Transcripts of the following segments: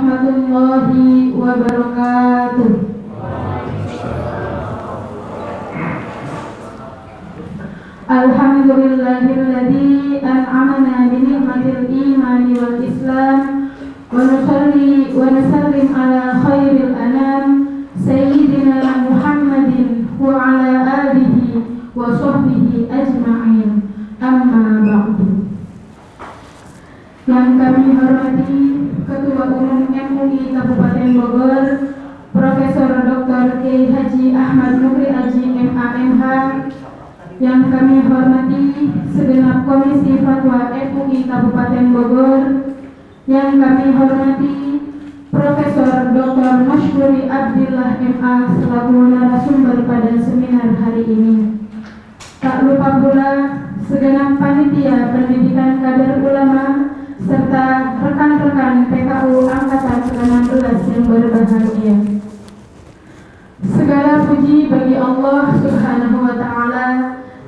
warahmatullahi wabarakatuh. Alhamdulillahilladzi an'amana bi ni'matil imani wal islam wa nusalli wa nusallim ala khairil anam sayyidina Muhammadin wa ala alihi wa sahbihi ajma'in. Amma ba'du. Yang kami hormati Ketua Umum MUI Kabupaten Bogor, Profesor Dr. Kiai Haji Ahmad Mukri Aji MAMH. Yang kami hormati segenap Komisi Fatwa MUI Kabupaten Bogor. Yang kami hormati Profesor Dr. Masyuri Abdillah MA selaku narasumber pada seminar hari ini. Tak lupa pula segenap panitia pendidikan kader ulama serta rekan-rekan PKU Angkatan ke-16 yang berbahagia. Segala puji bagi Allah Subhanahu wa Ta'ala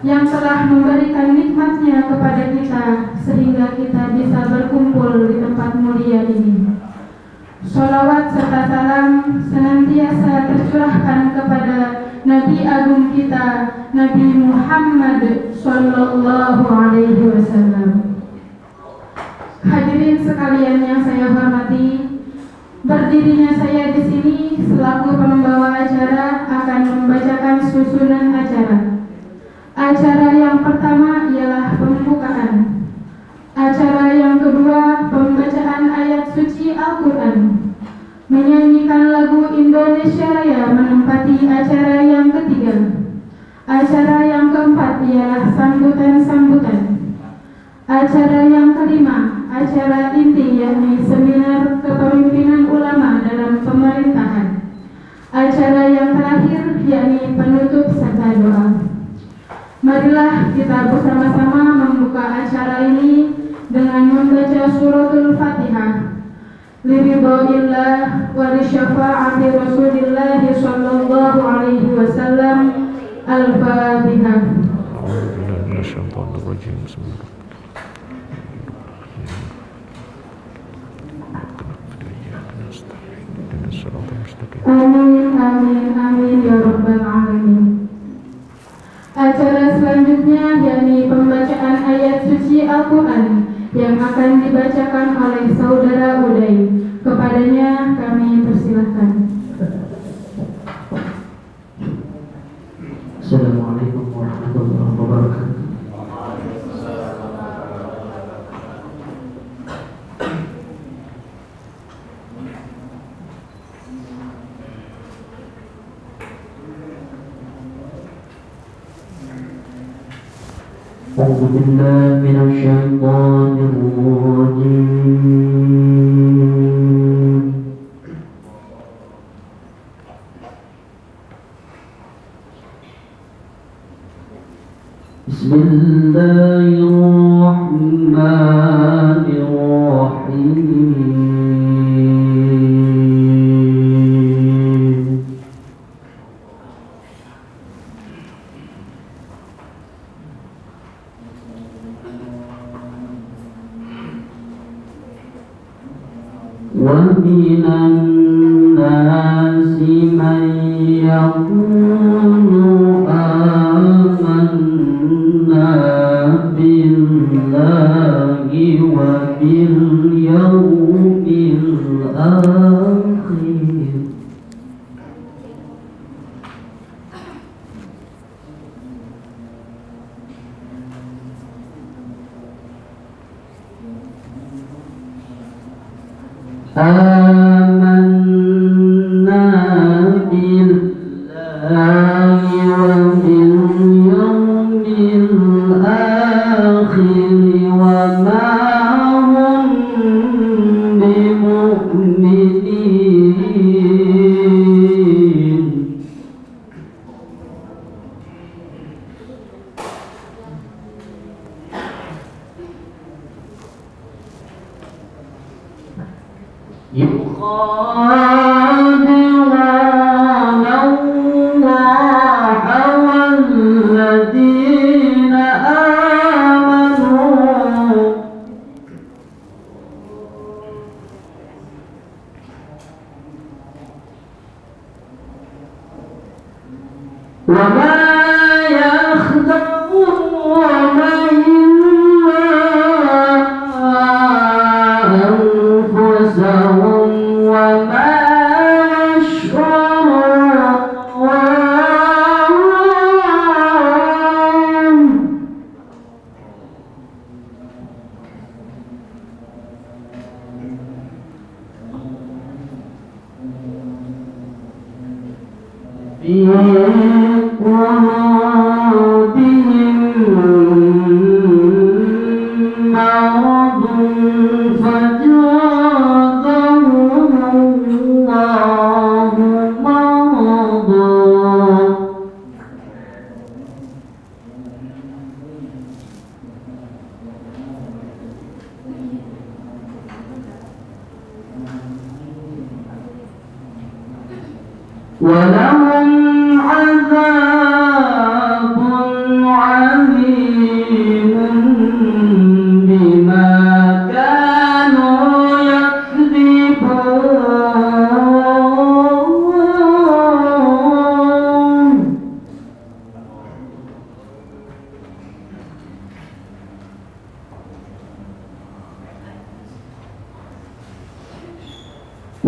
yang telah memberikan nikmatnya kepada kita sehingga kita bisa berkumpul di tempat mulia ini. Sholawat serta salam senantiasa tercurahkan kepada Nabi Agung kita, Nabi Muhammad Sallallahu Alaihi Wasallam. Hadirin sekalian yang saya hormati, berdirinya saya di sini selaku pembawa acara akan membacakan susunan acara. Acara yang pertama ialah pembukaan. Acara yang kedua pembacaan ayat suci Al-Quran. Menyanyikan lagu Indonesia Raya menempati acara yang ketiga. Acara yang keempat ialah sambutan-sambutan. Acara yang kelima, acara inti yakni seminar kepemimpinan ulama dalam pemerintahan. Acara yang terakhir yakni penutup serta doa. Marilah kita bersama-sama membuka acara ini dengan membaca suratul Fatihah. Liridhoillah wa lisyafaati Rasulillah sallallahu alaihi wasallam. Al-Fatihah. Amin, amin, amin ya rabbal alamin. Acara selanjutnya yakni pembacaan ayat suci Al-Quran yang akan dibacakan oleh Saudara Uday. Kepadanya kami persilahkan. Assalamualaikum warahmatullahi wabarakatuh. أعوذ بالله من الشيطان الرجيم. بسم الله الرحمن الرحيم. ومن الناس من يقول آمنا بالله وباليوم الآخر آمنا بالله وباليوم الآخر وما هم بمؤمنين. يخادعون الله والذين آمنوا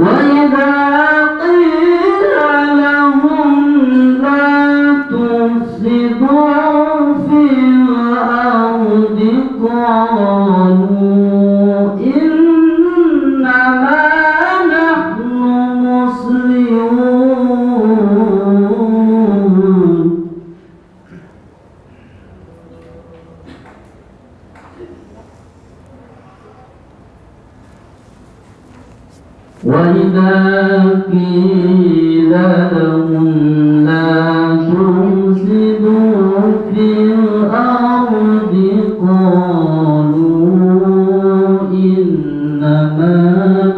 وإذا قيل لهم لا تفسدوا في الأرض قالوا إنما نحن مسلمون وإذا قيل لهم لا تفسدوا في الأرض قالوا إنما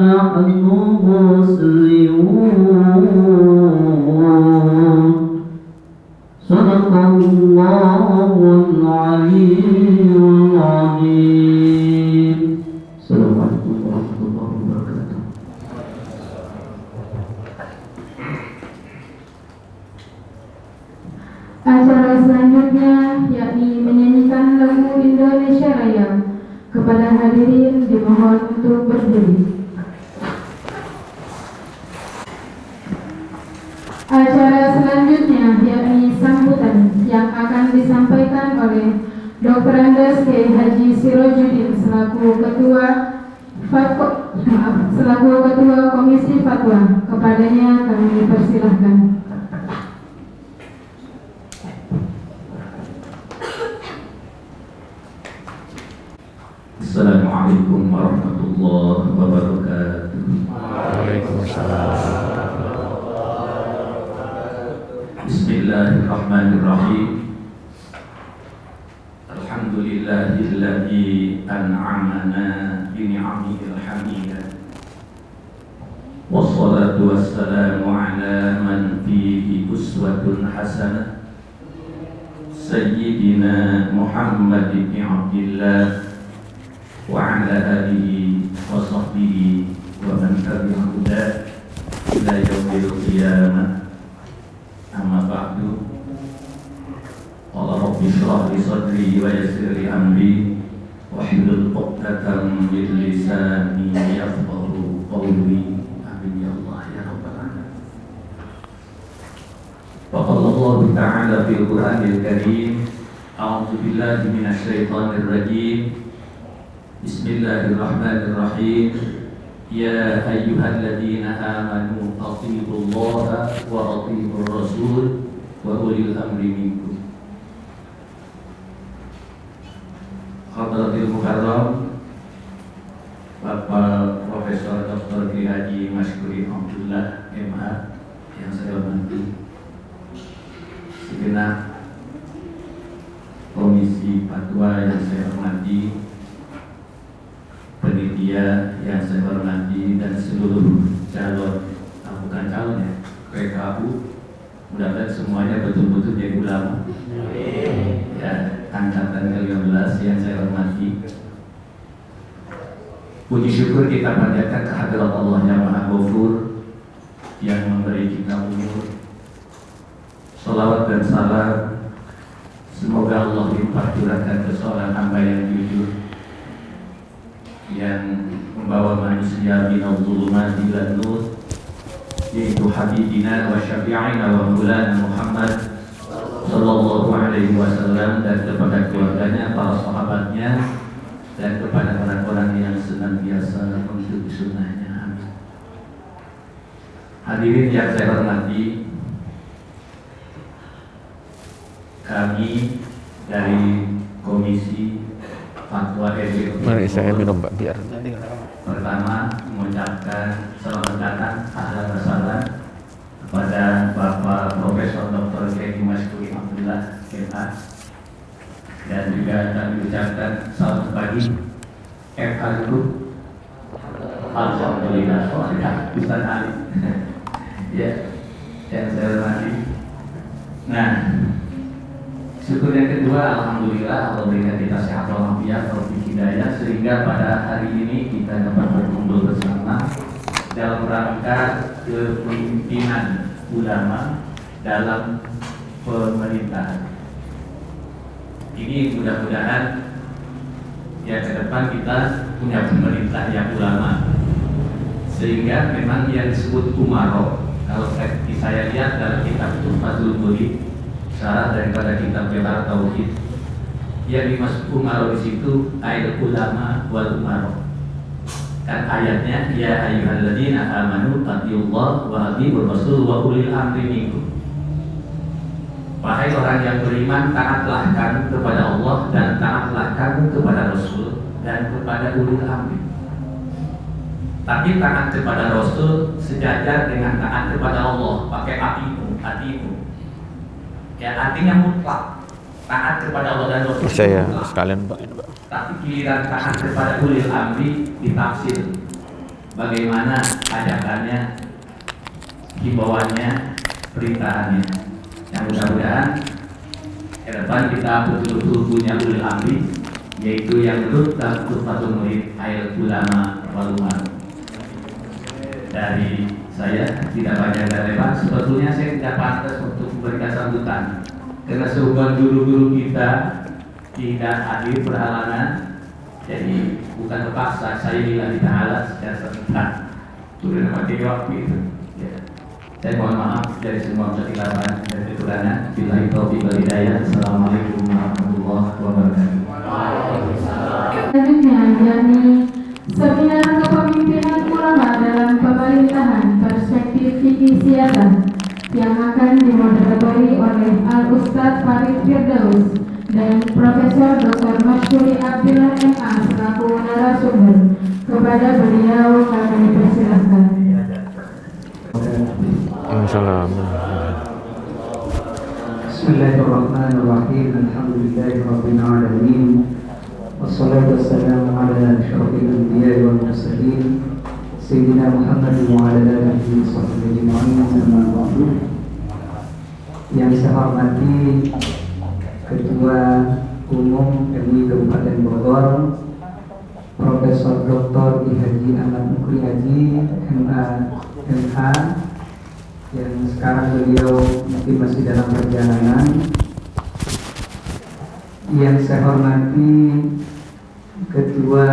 نحن مسلمون صدق الله العلي العظيم. السلام عليكم ورحمة الله وبركاته. Acara selanjutnya yakni menyanyikan lagu Indonesia Raya. Kepada hadirin dimohon untuk berdiri. Acara selanjutnya yakni sambutan yang akan disampaikan oleh Dr. Andes K. Haji Sirojudin selaku Ketua Komisi Fatwa. Kepadanya kami persilahkan. Assalamualaikum warahmatullahi wabarakatuh. Waalaikumsalam. Bismillahirrahmanirrahim. Alhamdulillahilladzi an'amana bi ni'amihil hamidah. Wassalatu wassalamu ala man fihi uswatun hasanah. Sayyidina Muhammad ibn Abdillah wa ala alihi wa sahbihi wa man tabi'ahu ila yaumil qiyamah. Amma ba'du. Qala rabbi shrah li sadri wa yassir li amri wahlul 'uqdatam min lisani yafqahu qawli. Amin ya Allah ya rabbal alamin. Qala Allah ta'ala fil Qur'anil Karim, a'udzu billahi minasy syaithanir rajim. Bismillahirrahmanirrahim. Ya ayyuhalladzina amanu athi'ullaha wa athi'ur rasul wa ulil amri minkum. Hadratil Mukarram Bapak Profesor Dr. Kiai Haji Masyuri Abdullah MA yang saya hormati, segenap Komisi Fatwa yang saya hormati, panitia yang saya hormati, dan seluruh calon, bukan calon ya, PKU, mudah-mudahan semuanya betul-betul jadi ulama. Ya, angkatan ke-15 yang saya hormati. Puji syukur kita panjatkan kehadirat Allah yang Maha Ghafur, yang memberi kita umur. Salawat dan salam semoga Allah limpah curahkan ke seorang hamba yang jujur, yang membawa manusia minal zulumati ilan nur, yaitu habibina wa syafi'ina wa maulana Muhammad sallallahu alaihi wasallam, dan kepada keluarganya, para sahabatnya, dan kepada orang-orang yang senantiasa mengikuti sunnahnya. Amin. Hadirin yang saya hormati, kami dari Komisi Fatwa MUI, Mari saya minum Pak biar pertama mengucapkan selamat datang, ahlan wa sahlan kepada Bapak Profesor Dr. Kiai Masyuri Abdullah MA, dan juga kami ucapkan selamat pagi FH Group. Alhamdulillah, Ustaz Ali. Ya, yang saya hormati. Nah, syukur yang kedua, alhamdulillah Allah berikan kita sehat walafiat, taufik hidayah, sehingga pada hari ini kita dapat berkumpul bersama dalam rangka kepemimpinan ulama dalam pemerintahan. Ini mudah-mudahan ya ke depan kita punya pemerintah yang ulama, sehingga memang yang disebut umaro, kalau saya lihat dalam kitab Tuhfatul Murid, syarat daripada kitab Jawhar Tauhid, yang dimaksud umaro di situ ayat ulama wal umaro. Kan ayatnya ya ayyuhalladzina amanu atiullah wa atiur rasul wa ulil amri minkum. Wahai orang yang beriman, taatlah kamu kepada Allah dan taatlah kamu kepada Rasul dan kepada ulil amri. Tapi taat kepada Rasul sejajar dengan taat kepada Allah, pakai atimu. Ya, artinya mutlak. Taat kepada Allah dan Rasul. Saya sekalian Pak. Tapi giliran taat kepada ulil amri ditafsir bagaimana ajakannya, himbauannya, perintahannya. Yang mudah-mudahan ke depan kita betul-betul punya ulil amri, yaitu yang menurut dalam Tuhfatul Murid ayat ulama wal umaro. Dari saya tidak banyak dan lebar. Sebetulnya saya tidak pantas untuk memberikan sambutan karena sehubungan guru-guru kita tidak hadir berhalangan, jadi bukan terpaksa. Saya bilang ta'ala secara serentak turun mati waktu itu ya. Saya mohon maaf dari semua kesilapan dan kekurangan. Billahi taufiq wal hidayah. Assalamualaikum warahmatullahi wabarakatuh. Selanjutnya yakni seminar kepemimpinan ulama dalam pemerintahan perspektif fikih siyasah yang akan dimoderatori oleh Al-Ustadz Farid Firdaus dan Profesor Dr. Masyuri Abdillah MA selaku narasumber. Kepada beliau kami persilahkan. Bismillahirrahmanirrahim. Alhamdulillahirabbil alamin. Wassalatu wassalamu ala asyrofil anbiya'i wal mursalin Sayyidina Muhammad wa ala alihi wa sahbihi ajma'in. Amma ba'du. Yang saya hormati Ketua Umum MUI Kabupaten Bogor, Profesor Dr. Haji Ahmad Mukri Haji MH, yang sekarang beliau mungkin masih dalam perjalanan. Yang saya hormati Ketua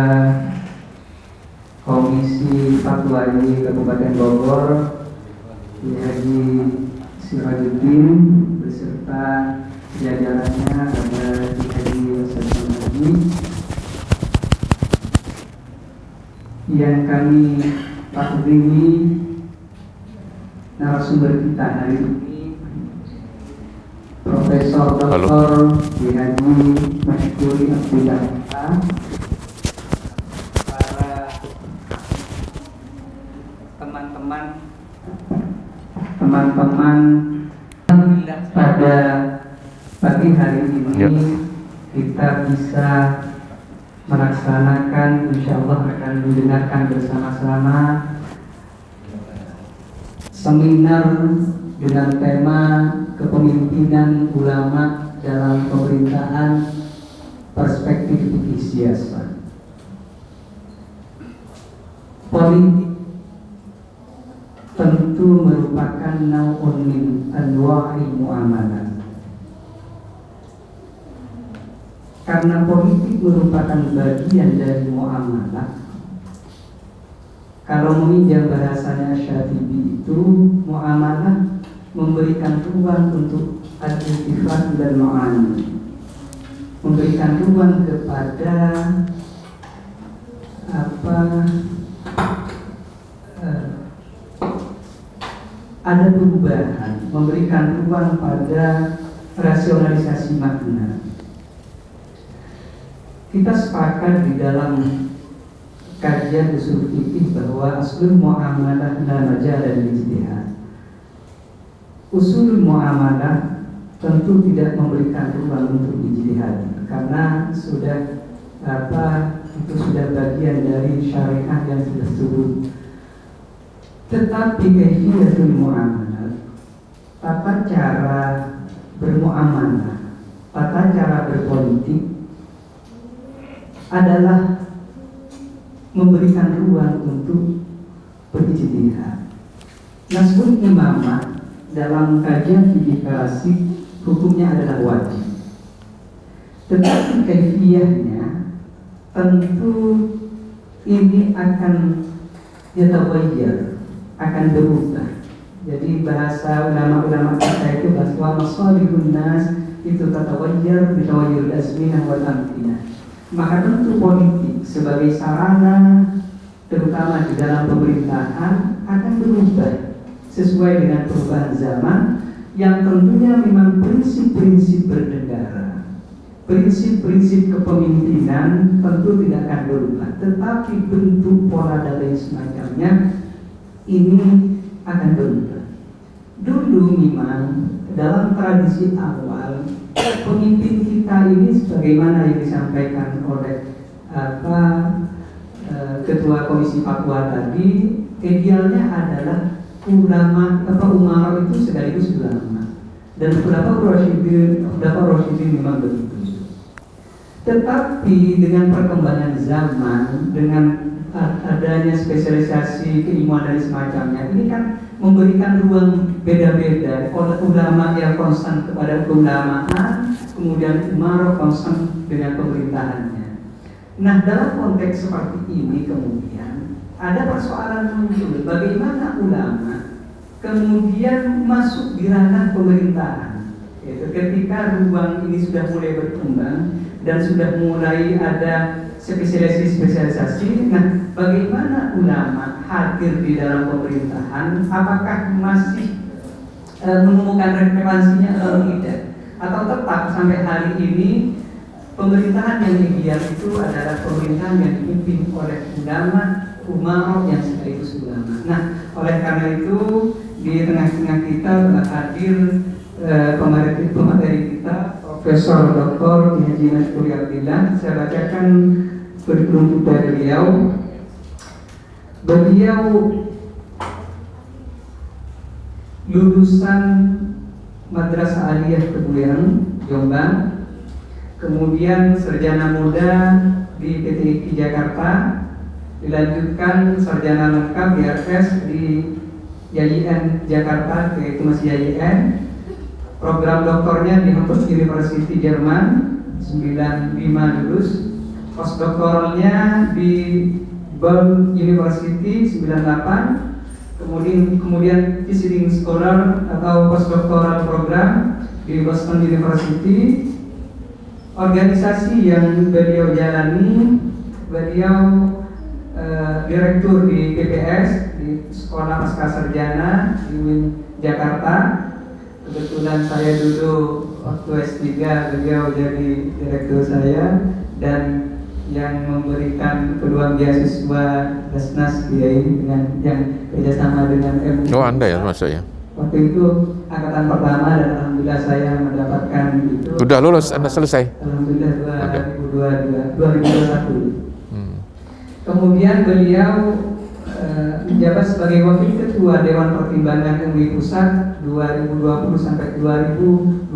Komisi Fatwa MUI Kabupaten Bogor, Haji Sirajuddin beserta jajarannya, ada Haji Wasalam Haji. Yang kami takdimi narasumber kita hari ini, Profesor Dr. Haji Masyuri Abdillah, para teman-teman pada pagi hari ini kita bisa melaksanakan, insya Allah akan mendengarkan bersama-sama seminar dengan tema kepemimpinan ulama dalam pemerintahan perspektif fikih siyasah. Politik tentu merupakan nau'un min anwa'i muamalah. Karena politik merupakan bagian dari muamalah. Kalau meminjam bahasanya Syafi'i itu, muamalah memberikan ruang untuk al-iltifat dan ma'ani, memberikan ruang kepada ada perubahan, memberikan ruang pada rasionalisasi makna. Kita sepakat di dalam kajian usul fikih bahwa aslul muamalah la majala lil ijtihad. Usul muamalah tentu tidak memberikan ruang untuk ijtihad karena sudah itu sudah bagian dari syariah yang sudah turun. Tetapi kaifiyatul muamalah, tata cara bermuamalah, tata cara berpolitik adalah memberikan ruang untuk berijtihad. Nasbun imamah dalam kajian fikih klasik hukumnya adalah wajib. Tetapi kaifiyahnya tentu ini akan yataghayyar, akan berubah. Jadi bahasa ulama-ulama kita itu bahwa masalihun nas itu tataghayyar bitaghayyuril azminah wal amkinah. Maka tentu politik sebagai sarana terutama di dalam pemerintahan akan berubah sesuai dengan perubahan zaman yang tentunya memang prinsip-prinsip bernegara, prinsip-prinsip kepemimpinan tentu tidak akan berubah, tetapi bentuk pola dan lain semacamnya ini akan berubah. Dulu memang dalam tradisi awal pemimpin kita ini sebagaimana yang disampaikan oleh Ketua Komisi Fatwa tadi, idealnya adalah ulama umara itu sekaligus ulama, dan beberapa Rasyidin memang begitu. Tetapi dengan perkembangan zaman, dengan adanya spesialisasi keilmuan dan semacamnya, ini kan memberikan ruang beda-beda. Oleh ulama yang konstan kepada keulamaan, kemudian umara konstan dengan pemerintahannya. Nah, dalam konteks seperti ini kemudian ada persoalan muncul, bagaimana ulama kemudian masuk di ranah pemerintahan. Ketika ruang ini sudah mulai berkembang dan sudah mulai ada spesialisasi. Nah, bagaimana ulama hadir di dalam pemerintahan? Apakah masih menemukan relevansinya atau tidak? Atau tetap sampai hari ini pemerintahan yang ideal itu adalah pemerintahan yang dipimpin oleh ulama, umara yang sekaligus ulama. Nah, oleh karena itu di tengah-tengah kita telah hadir pemateri kita, Profesor Dr. Haji Mashkuri Abdillah. Saya bacakan kurikulum kita beliau. Beliau lulusan Madrasah Aliyah Tebuireng, Jombang, kemudian sarjana muda di PT IKI Jakarta, dilanjutkan sarjana lengkap di RS di YIN Jakarta, yaitu masih YIN. Program doktornya di Hamburg University Jerman 95 lulus, postdoktoralnya di Bonn University 98, kemudian visiting scholar atau postdoctoral program di Boston University. Organisasi yang beliau jalani, beliau direktur di PPS, di Sekolah Pasca Sarjana di UIN Jakarta. Kebetulan saya dulu waktu S3 beliau jadi direktur saya, dan yang memberikan peluang beasiswa Basnas BIAI dengan yang kerjasama dengan MUI. Oh, Anda ya masuk ya? Waktu itu angkatan pertama, dan alhamdulillah saya mendapatkan itu. Sudah lulus, Anda selesai? Alhamdulillah 2021. Kemudian beliau menjabat sebagai Wakil Ketua Dewan Pertimbangan MUI Pusat 2020 sampai 2025,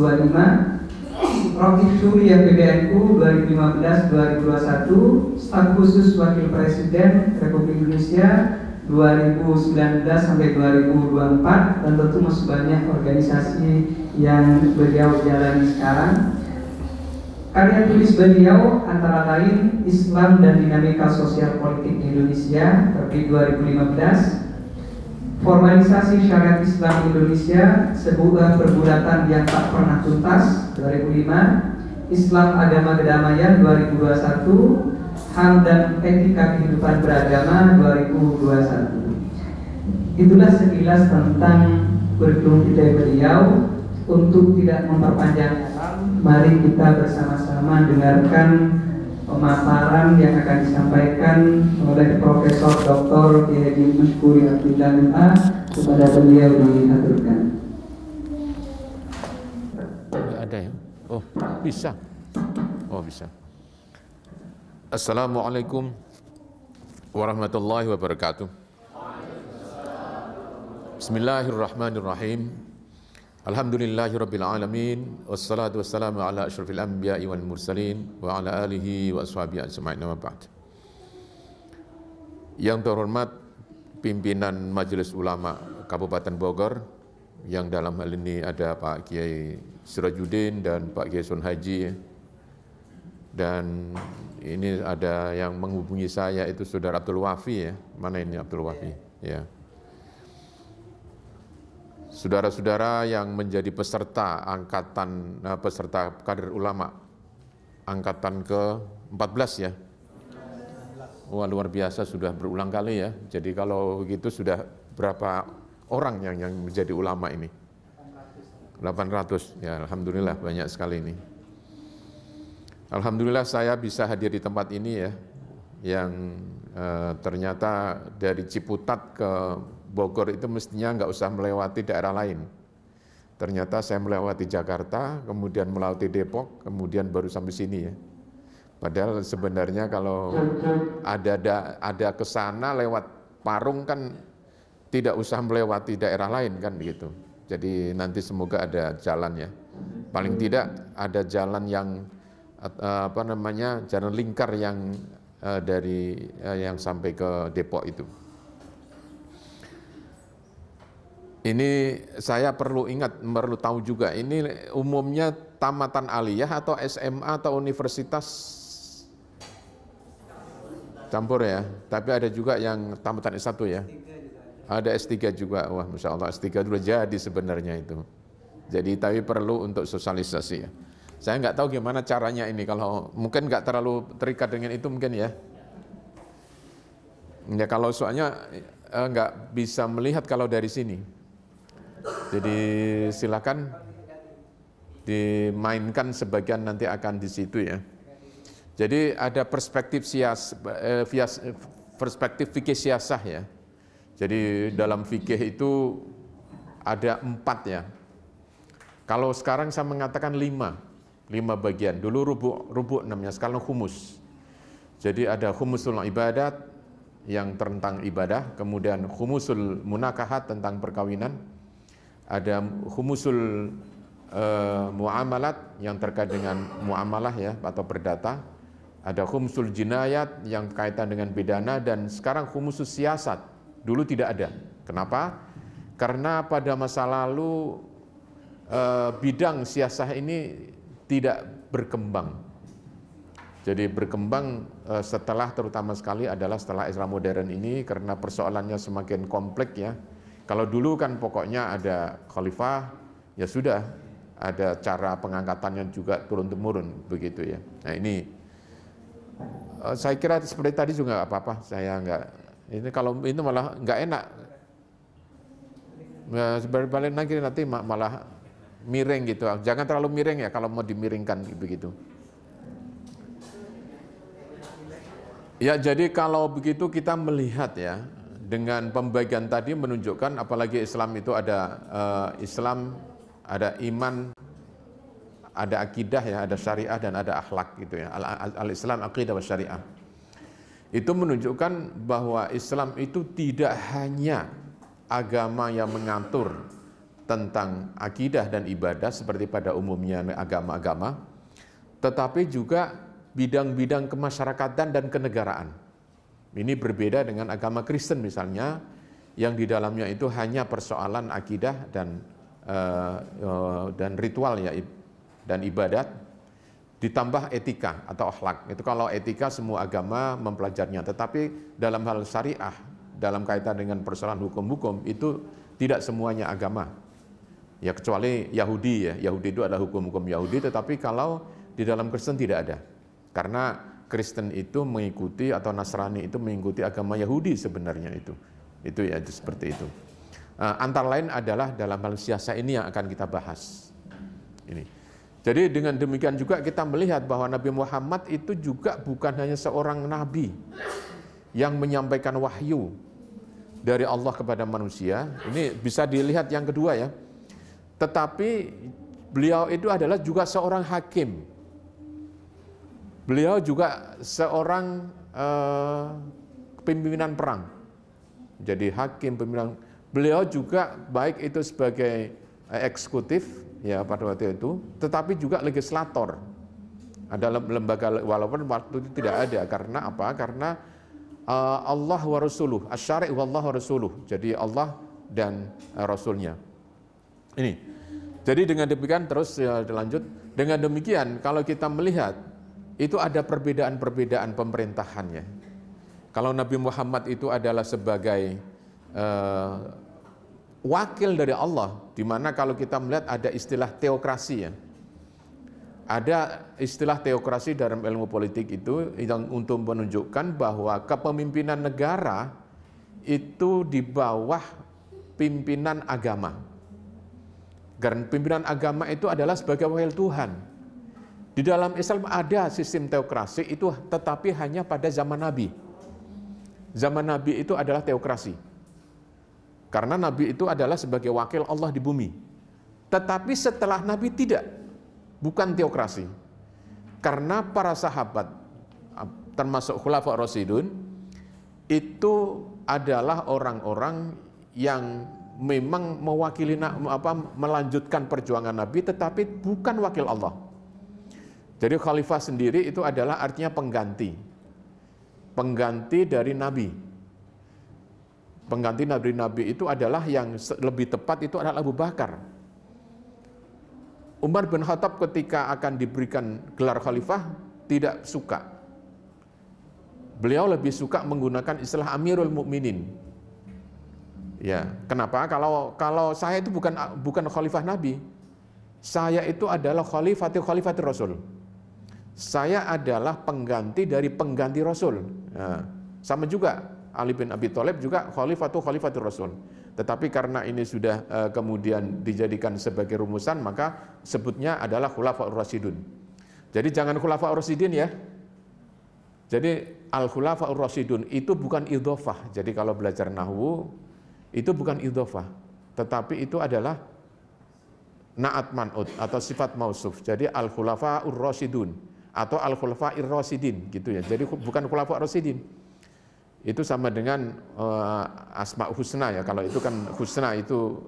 Rokiq Suriah PBNU 2015-2021, Staf Khusus Wakil Presiden Republik Indonesia 2019 sampai 2024, dan tentu masih banyak organisasi yang beliau jalani sekarang. Karya tulis beliau antara lain Islam dan Dinamika Sosial Politik Indonesia terbit 2015, Formalisasi Syariat Islam Indonesia, sebuah pergulatan yang tak pernah tuntas 2005, Islam Agama Kedamaian 2021, HAM dan Etika Kehidupan Beragama 2021. Itulah sekilas tentang kurikulum kita beliau. Untuk tidak memperpanjang, mari kita bersama-sama dengarkan pemaparan yang akan disampaikan oleh Profesor Dr. Haji Mashkuri Abdillah. Kepada beliau diaturkan. Ada ya? Oh, bisa. Oh, bisa. Assalamualaikum warahmatullahi wabarakatuh. Bismillahirrahmanirrahim. Alhamdulillahirabbil alamin, wassalatu wassalamu ala asyrafil anbiya'i wal mursalin wa ala alihi wa ashabihi ajma'in, wa ba'd. Yang terhormat pimpinan Majelis Ulama Kabupaten Bogor, yang dalam hal ini ada Pak Kiai Sirajuddin dan Pak Kiai Sun Haji, Dan ini ada yang menghubungi saya, itu Saudara Abdul Wafi ya. Mana ini Abdul Wafi? Ya. Saudara-saudara yang menjadi peserta peserta kader ulama angkatan ke-14 ya. Wah, luar biasa, sudah berulang kali ya. Jadi kalau begitu sudah berapa orang yang menjadi ulama ini? 800. Ya, alhamdulillah banyak sekali ini. Alhamdulillah saya bisa hadir di tempat ini ya, yang ternyata dari Ciputat ke Bogor itu mestinya nggak usah melewati daerah lain. Ternyata saya melewati Jakarta, kemudian melewati Depok, kemudian baru sampai sini ya. Padahal sebenarnya kalau ada ke sana lewat Parung kan tidak usah melewati daerah lain kan begitu. Jadi nanti semoga ada jalan ya. Paling tidak ada jalan yang jalan lingkar yang dari yang sampai ke Depok itu. Ini saya perlu tahu juga, ini umumnya tamatan aliyah atau SMA atau universitas campur ya, tapi ada juga yang tamatan S1 ya. Ada S3 juga, wah Masya Allah S3 sudah jadi sebenarnya itu. Jadi tapi perlu untuk sosialisasi ya. Saya nggak tahu gimana caranya ini, kalau mungkin nggak terlalu terikat dengan itu mungkin ya. Ya kalau soalnya nggak bisa melihat kalau dari sini. Jadi silakan dimainkan sebagian nanti akan di situ ya. Jadi ada perspektif fikih siasah ya. Jadi dalam fikih itu ada 4 ya. Kalau sekarang saya mengatakan 5 bagian. Dulu rubu' namanya, sekarang humus. Jadi ada humusul ibadat yang tentang ibadah, kemudian humusul munakahat tentang perkawinan. Ada humusul muamalat yang terkait dengan muamalah ya atau perdata. Ada humusul jinayat yang kaitan dengan pidana, dan sekarang humusul siasat. Dulu tidak ada. Kenapa? Karena pada masa lalu bidang siasah ini tidak berkembang. Jadi berkembang terutama sekali adalah setelah Islam modern ini, karena persoalannya semakin kompleks ya. Kalau dulu kan pokoknya ada khalifah, ya sudah, ada cara pengangkatannya juga turun-temurun begitu ya. Nah ini saya kira seperti tadi juga nggak apa-apa, saya nggak, ini kalau itu malah nggak enak. Nah, balik lagi nanti malah miring gitu. Jangan terlalu miring ya kalau mau dimiringkan begitu. Ya jadi kalau begitu kita melihat ya, dengan pembagian tadi menunjukkan apalagi Islam itu ada Islam, ada iman, ada akidah ya, ada syariah dan ada akhlak gitu ya. Al-Islam akidah wa syariah. Itu menunjukkan bahwa Islam itu tidak hanya agama yang mengatur tentang akidah dan ibadah seperti pada umumnya agama-agama, tetapi juga bidang-bidang kemasyarakatan dan kenegaraan. Ini berbeda dengan agama Kristen misalnya, yang di dalamnya itu hanya persoalan akidah dan ritual ya, dan ibadat, ditambah etika atau akhlak. Itu kalau etika semua agama mempelajarinya, tetapi dalam hal syariah, dalam kaitan dengan persoalan hukum-hukum itu tidak semuanya agama. Ya kecuali Yahudi ya, Yahudi itu adalah hukum-hukum Yahudi, tetapi kalau di dalam Kristen tidak ada. Karena Kristen itu mengikuti atau Nasrani itu mengikuti agama Yahudi sebenarnya itu ya seperti itu. Antara lain adalah dalam hal siasah ini yang akan kita bahas. Ini. Jadi dengan demikian juga kita melihat bahwa Nabi Muhammad itu juga bukan hanya seorang nabi yang menyampaikan wahyu dari Allah kepada manusia. Ini bisa dilihat yang kedua ya. Tetapi beliau itu adalah juga seorang hakim. Beliau juga seorang pimpinan perang. Jadi hakim, pimpinan. Beliau juga baik itu sebagai eksekutif ya pada waktu itu, tetapi juga legislator. Ada lembaga, walaupun waktu itu tidak ada. Karena apa? Karena Allah wa Rasuluh, asyari' wa Allah wa Rasuluh. Jadi Allah dan Rasulnya. Ini. Jadi dengan demikian terus ya, lanjut. Dengan demikian kalau kita melihat itu ada perbedaan-perbedaan pemerintahannya. Kalau Nabi Muhammad itu adalah sebagai wakil dari Allah, di mana kalau kita melihat ada istilah teokrasi ya. Ada istilah teokrasi dalam ilmu politik itu yang untuk menunjukkan bahwa kepemimpinan negara itu di bawah pimpinan agama. Karena pimpinan agama itu adalah sebagai wakil Tuhan. Di dalam Islam ada sistem teokrasi itu, tetapi hanya pada zaman Nabi. Zaman Nabi itu adalah teokrasi. Karena Nabi itu adalah sebagai wakil Allah di bumi. Tetapi setelah Nabi tidak, bukan teokrasi. Karena para sahabat, termasuk Khulafa Rasyidun, itu adalah orang-orang yang memang mewakili melanjutkan perjuangan Nabi, tetapi bukan wakil Allah. Jadi khalifah sendiri itu adalah artinya pengganti dari Nabi. Pengganti dari Nabi itu adalah yang lebih tepat itu adalah Abu Bakar. Umar bin Khattab ketika akan diberikan gelar khalifah tidak suka. Beliau lebih suka menggunakan istilah Amirul Mukminin. Ya, kenapa? Kalau saya itu bukan khalifah Nabi. Saya itu adalah khalifatul Rasul. Saya adalah pengganti dari pengganti Rasul. Nah, sama juga Ali bin Abi Thalib juga khalifatul Rasul. Tetapi karena ini sudah kemudian dijadikan sebagai rumusan, maka sebutnya adalah Khulafaur Rasyidun. Jadi jangan Khulafaur Rasyidin ya. Jadi Al-Khulafaur Rasyidun itu bukan idhofah. Jadi kalau belajar nahwu itu bukan idhofah, tetapi itu adalah na'at man'ud atau sifat mausuf. Jadi Al-Khulafaur Rasyidun atau Al-Khulafair Rasyidin gitu ya. Jadi bukan Khulafaur Rasyidin. Itu sama dengan Asma'ul Husna ya. Kalau itu kan Husna itu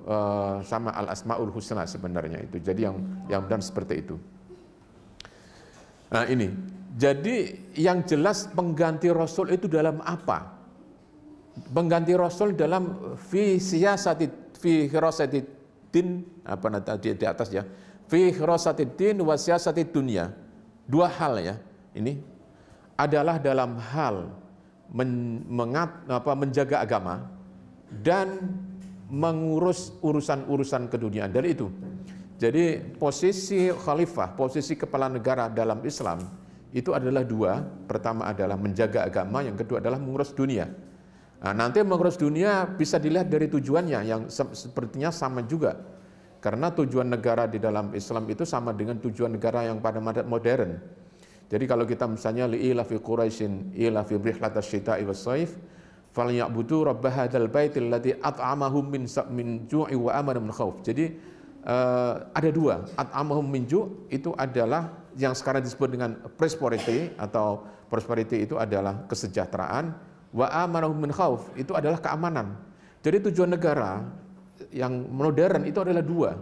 sama Al-Asma'ul Husna sebenarnya itu. Jadi yang benar seperti itu. Nah ini. Jadi yang jelas pengganti Rasul itu dalam apa? Pengganti Rasul dalam fi hirasatid-din apa nanti di atas ya. Fi hirasatid-din wa siyasatid dunya. Dua hal ya. Ini adalah dalam hal menjaga agama dan mengurus urusan-urusan keduniaan. Dari itu. Jadi posisi khalifah, posisi kepala negara dalam Islam itu adalah dua. Pertama adalah menjaga agama, yang kedua adalah mengurus dunia. Nah, nanti mengurus dunia bisa dilihat dari tujuannya yang sepertinya sama juga. Karena tujuan negara di dalam Islam itu sama dengan tujuan negara yang pada modern. Jadi kalau kita misalnya li'ila fi Quraisyin ila fi rihlatasy syita'i was-shaif falyabudu rabb hadzal baitil ladzi at'amahum min ju'i wa amanahum min khauf. Jadi ada dua, at'amahum min ju' itu adalah yang sekarang disebut dengan prosperity atau prosperity itu adalah kesejahteraan, wa amanahum min khauf itu adalah keamanan. Jadi tujuan negara yang modern itu adalah dua.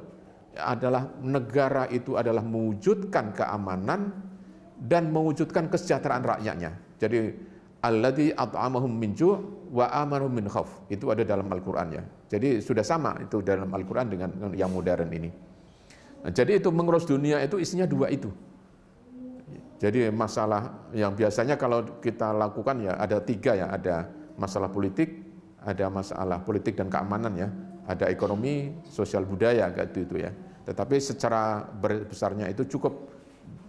Adalah negara itu adalah mewujudkan keamanan dan mewujudkan kesejahteraan rakyatnya. Jadi alladzi at'amahum min ju' wa amanahum min khauf. Itu ada dalam Al-Qur'an ya. Jadi sudah sama itu dalam Al-Qur'an dengan yang modern ini. Nah, jadi itu mengurus dunia itu isinya dua itu. Jadi masalah yang biasanya kalau kita lakukan ya ada tiga ya. Ada masalah politik, ada masalah politik dan keamanan ya. Ada ekonomi, sosial budaya gitu itu ya. Tetapi secara besarnya itu cukup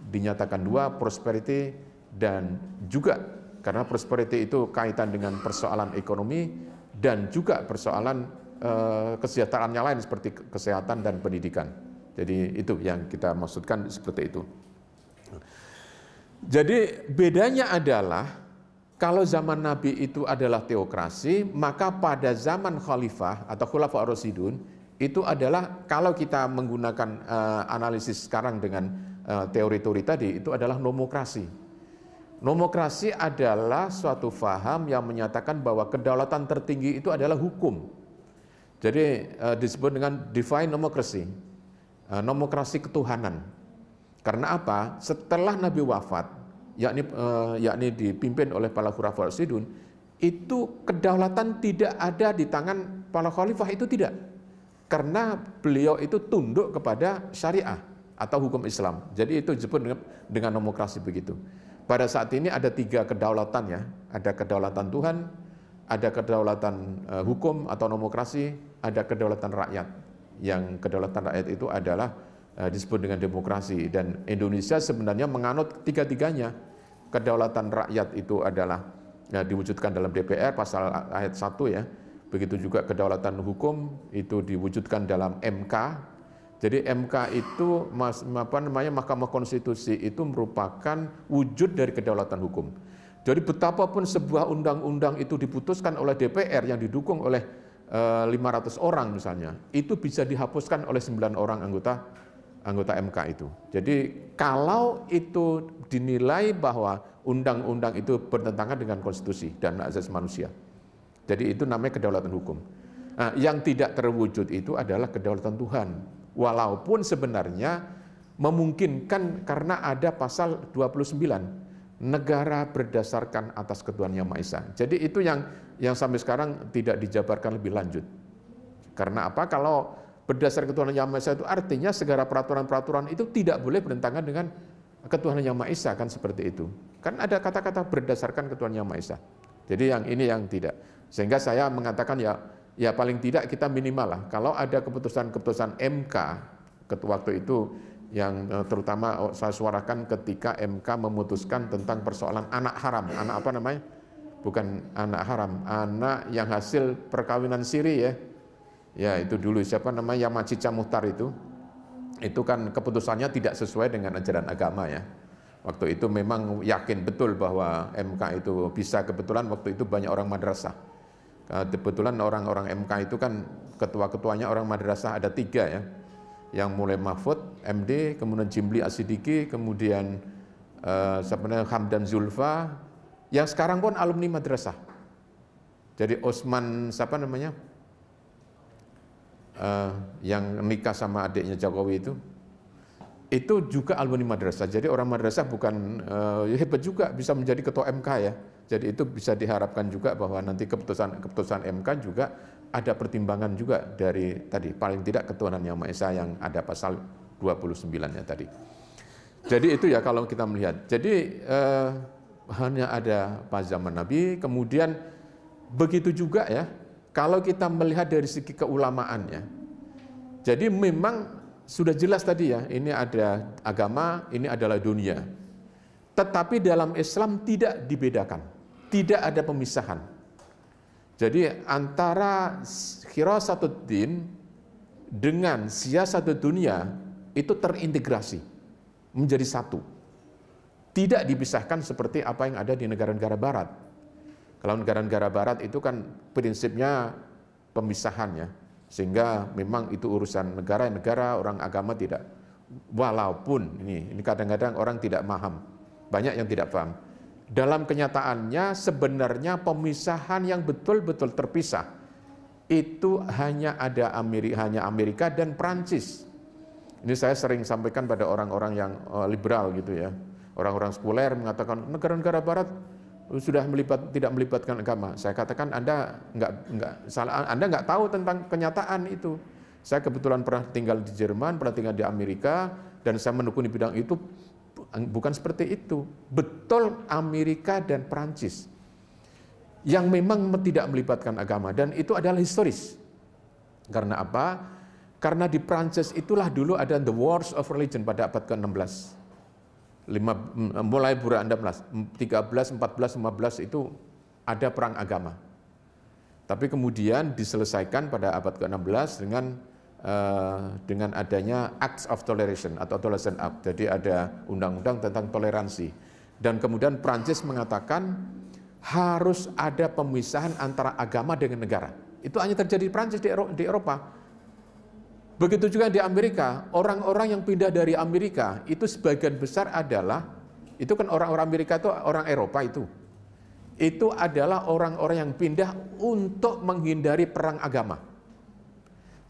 dinyatakan dua, prosperity dan juga karena prosperity itu kaitan dengan persoalan ekonomi dan juga persoalan kesejahteraan yang lain seperti kesehatan dan pendidikan. Jadi itu yang kita maksudkan seperti itu. Jadi bedanya adalah kalau zaman Nabi itu adalah teokrasi, maka pada zaman khalifah atau Khulafaur Rasyidun itu adalah kalau kita menggunakan analisis sekarang dengan teori-teori tadi itu adalah nomokrasi. Nomokrasi adalah suatu faham yang menyatakan bahwa kedaulatan tertinggi itu adalah hukum. Jadi disebut dengan divine democracy, nomokrasi ketuhanan. Karena apa? Setelah Nabi wafat, yakni dipimpin oleh para Khulafaur Rasyidun, itu kedaulatan tidak ada di tangan para khalifah itu tidak. Karena beliau itu tunduk kepada syariah. atau hukum Islam. Jadi itu disebut dengan demokrasi begitu. Pada saat ini ada 3 kedaulatan ya, ada kedaulatan Tuhan, ada kedaulatan hukum atau demokrasi, ada kedaulatan rakyat. Yang kedaulatan rakyat itu adalah disebut dengan demokrasi, dan Indonesia sebenarnya menganut 3-tiganya. Kedaulatan rakyat itu adalah diwujudkan dalam DPR pasal ayat 1 ya. Begitu juga kedaulatan hukum itu diwujudkan dalam MK. Jadi MK itu Mahkamah Konstitusi itu merupakan wujud dari kedaulatan hukum. Jadi betapapun sebuah undang-undang itu diputuskan oleh DPR yang didukung oleh 500 orang misalnya, itu bisa dihapuskan oleh 9 orang anggota MK itu. Jadi kalau itu dinilai bahwa undang-undang itu bertentangan dengan konstitusi dan hak asasi manusia, jadi itu namanya kedaulatan hukum. Nah, yang tidak terwujud itu adalah kedaulatan Tuhan. Walaupun sebenarnya memungkinkan karena ada pasal 29, negara berdasarkan atas ketuhanan Yang Maha Esa. Jadi itu yang sampai sekarang tidak dijabarkan lebih lanjut. Karena apa? Kalau berdasarkan ketuhanan Yang Maha Esa itu artinya segala peraturan-peraturan itu tidak boleh bertentangan dengan ketuhanan Yang Maha Esa, kan seperti itu. Kan ada kata-kata berdasarkan ketuhanan Yang Maha Esa. Jadi yang ini yang tidak. Sehingga saya mengatakan ya paling tidak kita minimal lah. Kalau ada keputusan MK waktu itu yang terutama saya suarakan ketika MK memutuskan tentang persoalan anak haram. Anak apa namanya? Bukan anak haram, anak yang hasil perkawinan siri ya. Ya itu dulu siapa namanya, Yamachica Muhtar itu kan keputusannya tidak sesuai dengan ajaran agama ya. Waktu itu memang yakin betul bahwa MK itu bisa, kebetulan waktu itu banyak orang madrasah. Kebetulan orang-orang MK itu kan ketua-ketuanya orang madrasah ada 3 ya. Yang mulai Mahfud, MD, kemudian Jimli Asidiki, kemudian sebenarnya Hamdan Zulfa, yang sekarang pun alumni madrasah. Jadi Osman siapa namanya? Yang nikah sama adiknya Jokowi itu juga alumni madrasah. Jadi orang madrasah bukan hebat juga bisa menjadi ketua MK ya. Jadi itu bisa diharapkan juga bahwa nanti keputusan MK juga ada pertimbangan juga dari tadi paling tidak ketuhanan Yang Maha Esa yang ada pasal 29-nya tadi. Jadi itu ya kalau kita melihat. Jadi hanya ada pas zaman Nabi, kemudian begitu juga ya kalau kita melihat dari segi keulamaannya. Jadi memang sudah jelas tadi ya, ini ada agama, ini adalah dunia. Tetapi dalam Islam tidak dibedakan, tidak ada pemisahan. Jadi antara khirasatuddin dengan siyasatud dunia itu terintegrasi menjadi satu. Tidak dipisahkan seperti apa yang ada di negara-negara barat. Kalau negara-negara barat itu kan prinsipnya pemisahannya, sehingga memang itu urusan negara, orang agama tidak. Walaupun ini kadang-kadang orang tidak paham, banyak yang tidak paham. Dalam kenyataannya sebenarnya pemisahan yang betul-betul terpisah itu hanya ada Amerika dan Prancis. Ini saya sering sampaikan pada orang-orang yang liberal gitu ya. Orang-orang sekuler mengatakan negara-negara barat sudah tidak melibatkan agama. Saya katakan Anda nggak tahu tentang kenyataan itu. Saya kebetulan pernah tinggal di Jerman, pernah tinggal di Amerika, dan saya menekuni bidang itu. Bukan seperti itu. Betul Amerika dan Prancis yang memang tidak melibatkan agama, dan itu adalah historis. Karena apa? Karena di Prancis itulah dulu ada the wars of religion pada abad ke-16. Mulai Anda 13, 14, 15 itu ada perang agama. Tapi kemudian diselesaikan pada abad ke-16 dengan adanya Acts of Toleration atau Toleration Act. Jadi ada undang-undang tentang toleransi. Dan kemudian Prancis mengatakan harus ada pemisahan antara agama dengan negara. Itu hanya terjadi di Prancis, di Eropa. Begitu juga di Amerika, orang-orang yang pindah dari Amerika itu sebagian besar adalah, itu kan orang-orang Amerika itu orang Eropa itu adalah orang-orang yang pindah untuk menghindari perang agama.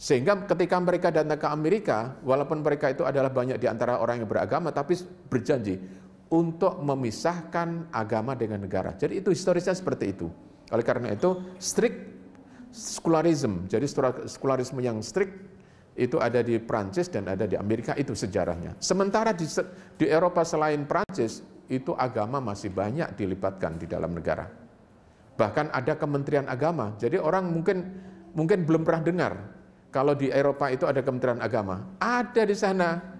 Sehingga ketika mereka datang ke Amerika, walaupun mereka itu adalah banyak di antara orang yang beragama, tapi berjanji untuk memisahkan agama dengan negara. Jadi itu historisnya seperti itu. Oleh karena itu, strict secularism, jadi sekularisme yang strict, itu ada di Prancis dan ada di Amerika, itu sejarahnya. Sementara di Eropa selain Prancis, itu agama masih banyak dilibatkan di dalam negara. Bahkan ada kementerian agama. Jadi orang mungkin belum pernah dengar kalau di Eropa itu ada kementerian agama. Ada di sana.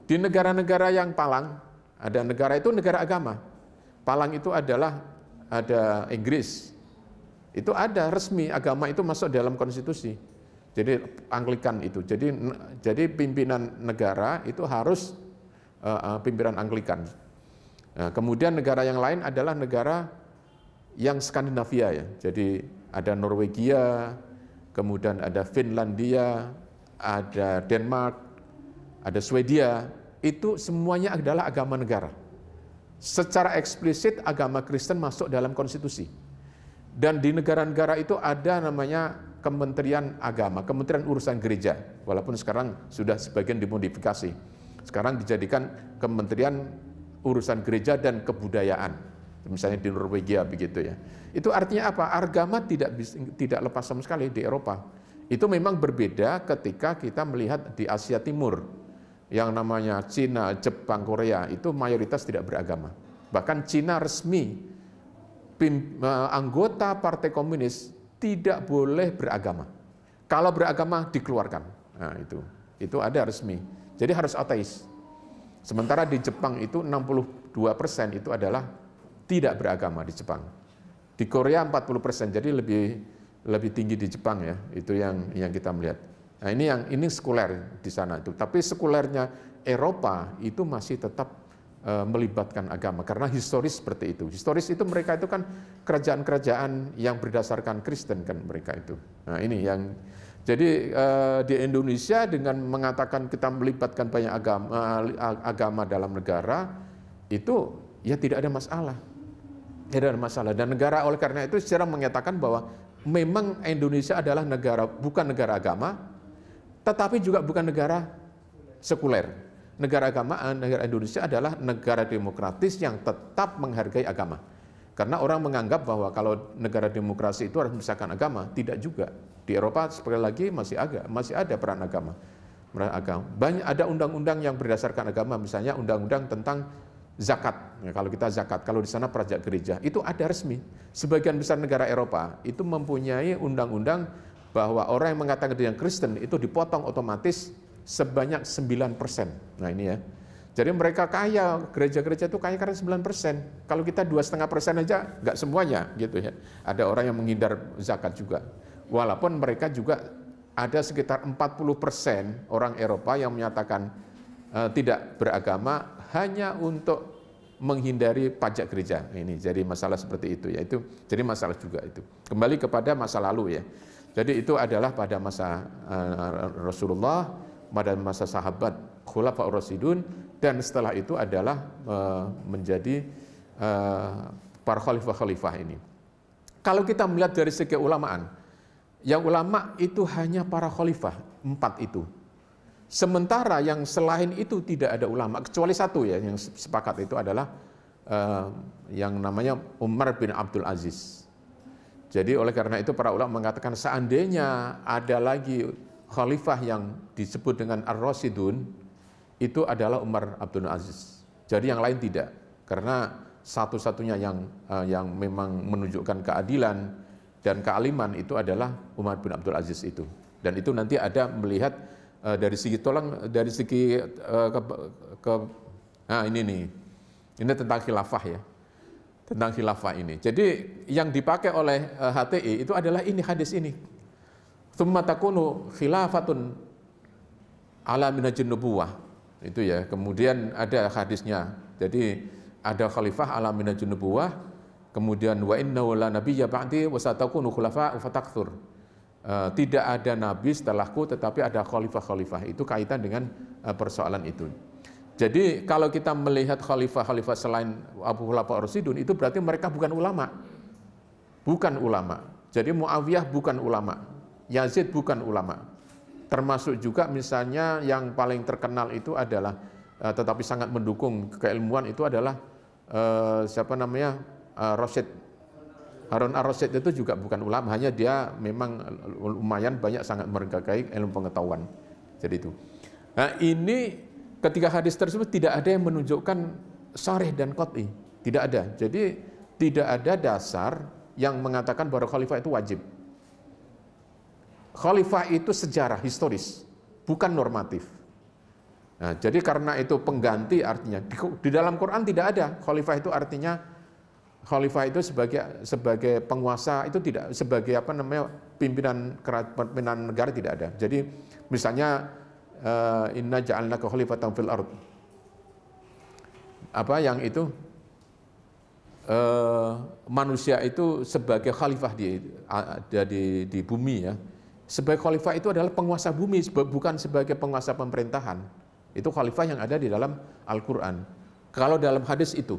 Di negara-negara yang Palang, ada negara itu negara agama. Palang itu ada Inggris. Itu ada resmi agama itu masuk dalam konstitusi. Jadi Anglikan itu. Jadi pimpinan negara itu harus pimpinan Anglikan. Nah, kemudian negara yang lain adalah negara yang Skandinavia ya. Jadi ada Norwegia, kemudian ada Finlandia, ada Denmark, ada Swedia. Itu semuanya adalah agama negara. Secara eksplisit agama Kristen masuk dalam konstitusi. Dan di negara-negara itu ada namanya Kementerian Agama, Kementerian Urusan Gereja. Walaupun sekarang sudah sebagian dimodifikasi. Sekarang dijadikan Kementerian Urusan Gereja dan Kebudayaan. Misalnya di Norwegia begitu ya. Itu artinya apa? Agama tidak lepas sama sekali di Eropa. Itu memang berbeda ketika kita melihat di Asia Timur. Yang namanya Cina, Jepang, Korea itu mayoritas tidak beragama. Bahkan Cina resmi anggota Partai Komunis tidak boleh beragama. Kalau beragama dikeluarkan. Nah, itu ada resmi. Jadi harus ateis. Sementara di Jepang itu 62% itu adalah tidak beragama di Jepang. Di Korea 40%, jadi lebih tinggi di Jepang ya. Itu yang kita melihat. Nah, ini sekuler di sana itu. Tapi sekulernya Eropa itu masih tetap melibatkan agama karena historis seperti itu. Historis itu mereka itu kan kerajaan-kerajaan yang berdasarkan Kristen kan mereka itu. Nah, ini yang jadi di Indonesia dengan mengatakan kita melibatkan banyak agama dalam negara itu ya tidak ada masalah. Tidak ada masalah. Dan negara oleh karena itu secara menyatakan bahwa memang Indonesia adalah bukan negara agama, tetapi juga bukan negara sekuler. Negara Indonesia adalah negara demokratis yang tetap menghargai agama. Karena orang menganggap bahwa kalau negara demokrasi itu harus memisahkan agama, tidak juga. Di Eropa sekali lagi masih ada peran agama. Banyak ada undang-undang yang berdasarkan agama, misalnya undang-undang tentang zakat. Ya, kalau kita zakat, kalau di sana pajak gereja, itu ada resmi. Sebagian besar negara Eropa itu mempunyai undang-undang bahwa orang yang mengatakan dia Kristen itu dipotong otomatis sebanyak 9%. Nah ini ya. Jadi mereka kaya, gereja-gereja itu kaya karena 9%. Kalau kita 2,5% aja, nggak semuanya gitu ya. Ada orang yang menghindar zakat juga. Walaupun mereka juga ada sekitar 40% orang Eropa yang menyatakan tidak beragama hanya untuk menghindari pajak gereja. Ini jadi masalah seperti itu ya. Itu jadi masalah juga itu. Kembali kepada masa lalu ya. Jadi itu adalah pada masa Rasulullah, pada masa sahabat Khulafaur Rasyidun, dan setelah itu adalah menjadi para khalifah-khalifah ini. Kalau kita melihat dari segi ulamaan, yang ulama itu hanya para khalifah, 4 itu. Sementara yang selain itu tidak ada ulama, kecuali satu ya, yang sepakat itu adalah yang namanya Umar bin Abdul Aziz. Jadi oleh karena itu para ulama mengatakan seandainya ada lagi khalifah yang disebut dengan Ar-Rasyidun, itu adalah Umar Abdul Aziz. Jadi yang lain tidak, karena satu-satunya yang memang menunjukkan keadilan dan kealiman itu adalah Umar bin Abdul Aziz itu. Dan itu nanti ada melihat dari segi nah ini nih, ini tentang khilafah ya, tentang khilafah ini. Jadi yang dipakai oleh HTI itu adalah ini hadis ini. Tsumma takunu khilafatun ala minhajin nubuwah. Itu ya. Kemudian ada hadisnya. Jadi ada khalifah ala minhajin nubuwah, kemudian wa innahu la nabiyya ba'di wa satakunu khulafa fatakthur. Tidak ada nabi setelahku tetapi ada khalifah-khalifah. Itu kaitan dengan persoalan itu. Jadi kalau kita melihat khalifah-khalifah selain Abu Khulafa Ar-Rasyidun itu berarti mereka bukan ulama. Bukan ulama. Jadi Muawiyah bukan ulama. Yazid bukan ulama. Termasuk juga misalnya yang paling terkenal itu adalah tetapi sangat mendukung keilmuan itu adalah siapa namanya Rasyid. Harun Ar-Rasyid itu juga bukan ulama, hanya dia memang lumayan banyak sangat menghargai ilmu pengetahuan. Jadi itu. Nah, ini ketika hadis tersebut tidak ada yang menunjukkan sharih dan qat'i, tidak ada. Jadi tidak ada dasar yang mengatakan bahwa khalifah itu wajib. Khalifah itu sejarah historis, bukan normatif. Nah, jadi karena itu pengganti artinya di dalam Quran tidak ada khalifah itu artinya khalifah itu sebagai penguasa, itu tidak sebagai pimpinan negara, tidak ada. Jadi misalnya inna ja'alnaka khalifatan fil ard. Apa yang itu manusia itu sebagai khalifah di bumi ya. Sebagai khalifah itu adalah penguasa bumi, bukan sebagai penguasa pemerintahan. Itu khalifah yang ada di dalam Al-Qur'an. Kalau dalam hadis itu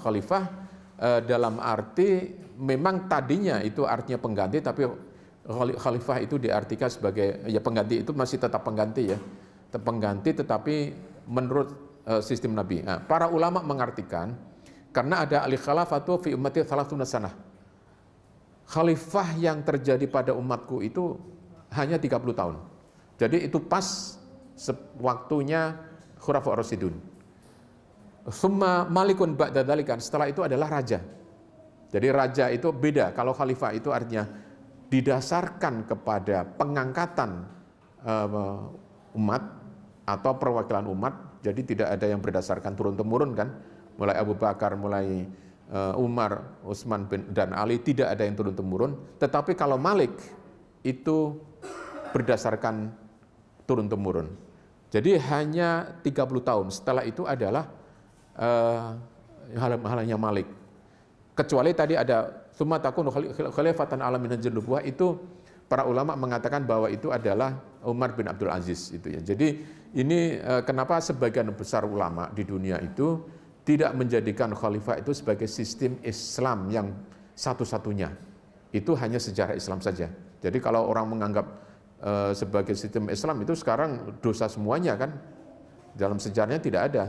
khalifah dalam arti memang tadinya itu artinya pengganti, tapi khalifah itu diartikan sebagai ya pengganti, itu masih tetap pengganti ya. Pengganti tetapi menurut sistem Nabi. Nah, para ulama mengartikan karena ada al-khilafatu fi ummati 30 sanah. Khalifah yang terjadi pada umatku itu hanya 30 tahun. Jadi itu pas waktunya Khulafaur Rasyidun. Summa malikun ba'da dzalika, setelah itu adalah raja. Jadi raja itu beda. Kalau khalifah itu artinya didasarkan kepada pengangkatan umat atau perwakilan umat. Jadi tidak ada yang berdasarkan turun-temurun kan. Mulai Abu Bakar, mulai Umar, Utsman dan Ali, tidak ada yang turun-temurun. Tetapi kalau Malik itu berdasarkan turun-temurun. Jadi hanya 30 tahun. Setelah itu adalah halnya Malik. Kecuali tadi ada summa takunu khalifatan ala minhajin nubuwah, itu para ulama mengatakan bahwa itu adalah Umar bin Abdul Aziz itu ya. Jadi ini kenapa sebagian besar ulama di dunia itu tidak menjadikan khalifah itu sebagai sistem Islam yang satu-satunya. Itu hanya sejarah Islam saja. Jadi kalau orang menganggap sebagai sistem Islam itu sekarang dosa semuanya kan. Dalam sejarahnya tidak ada.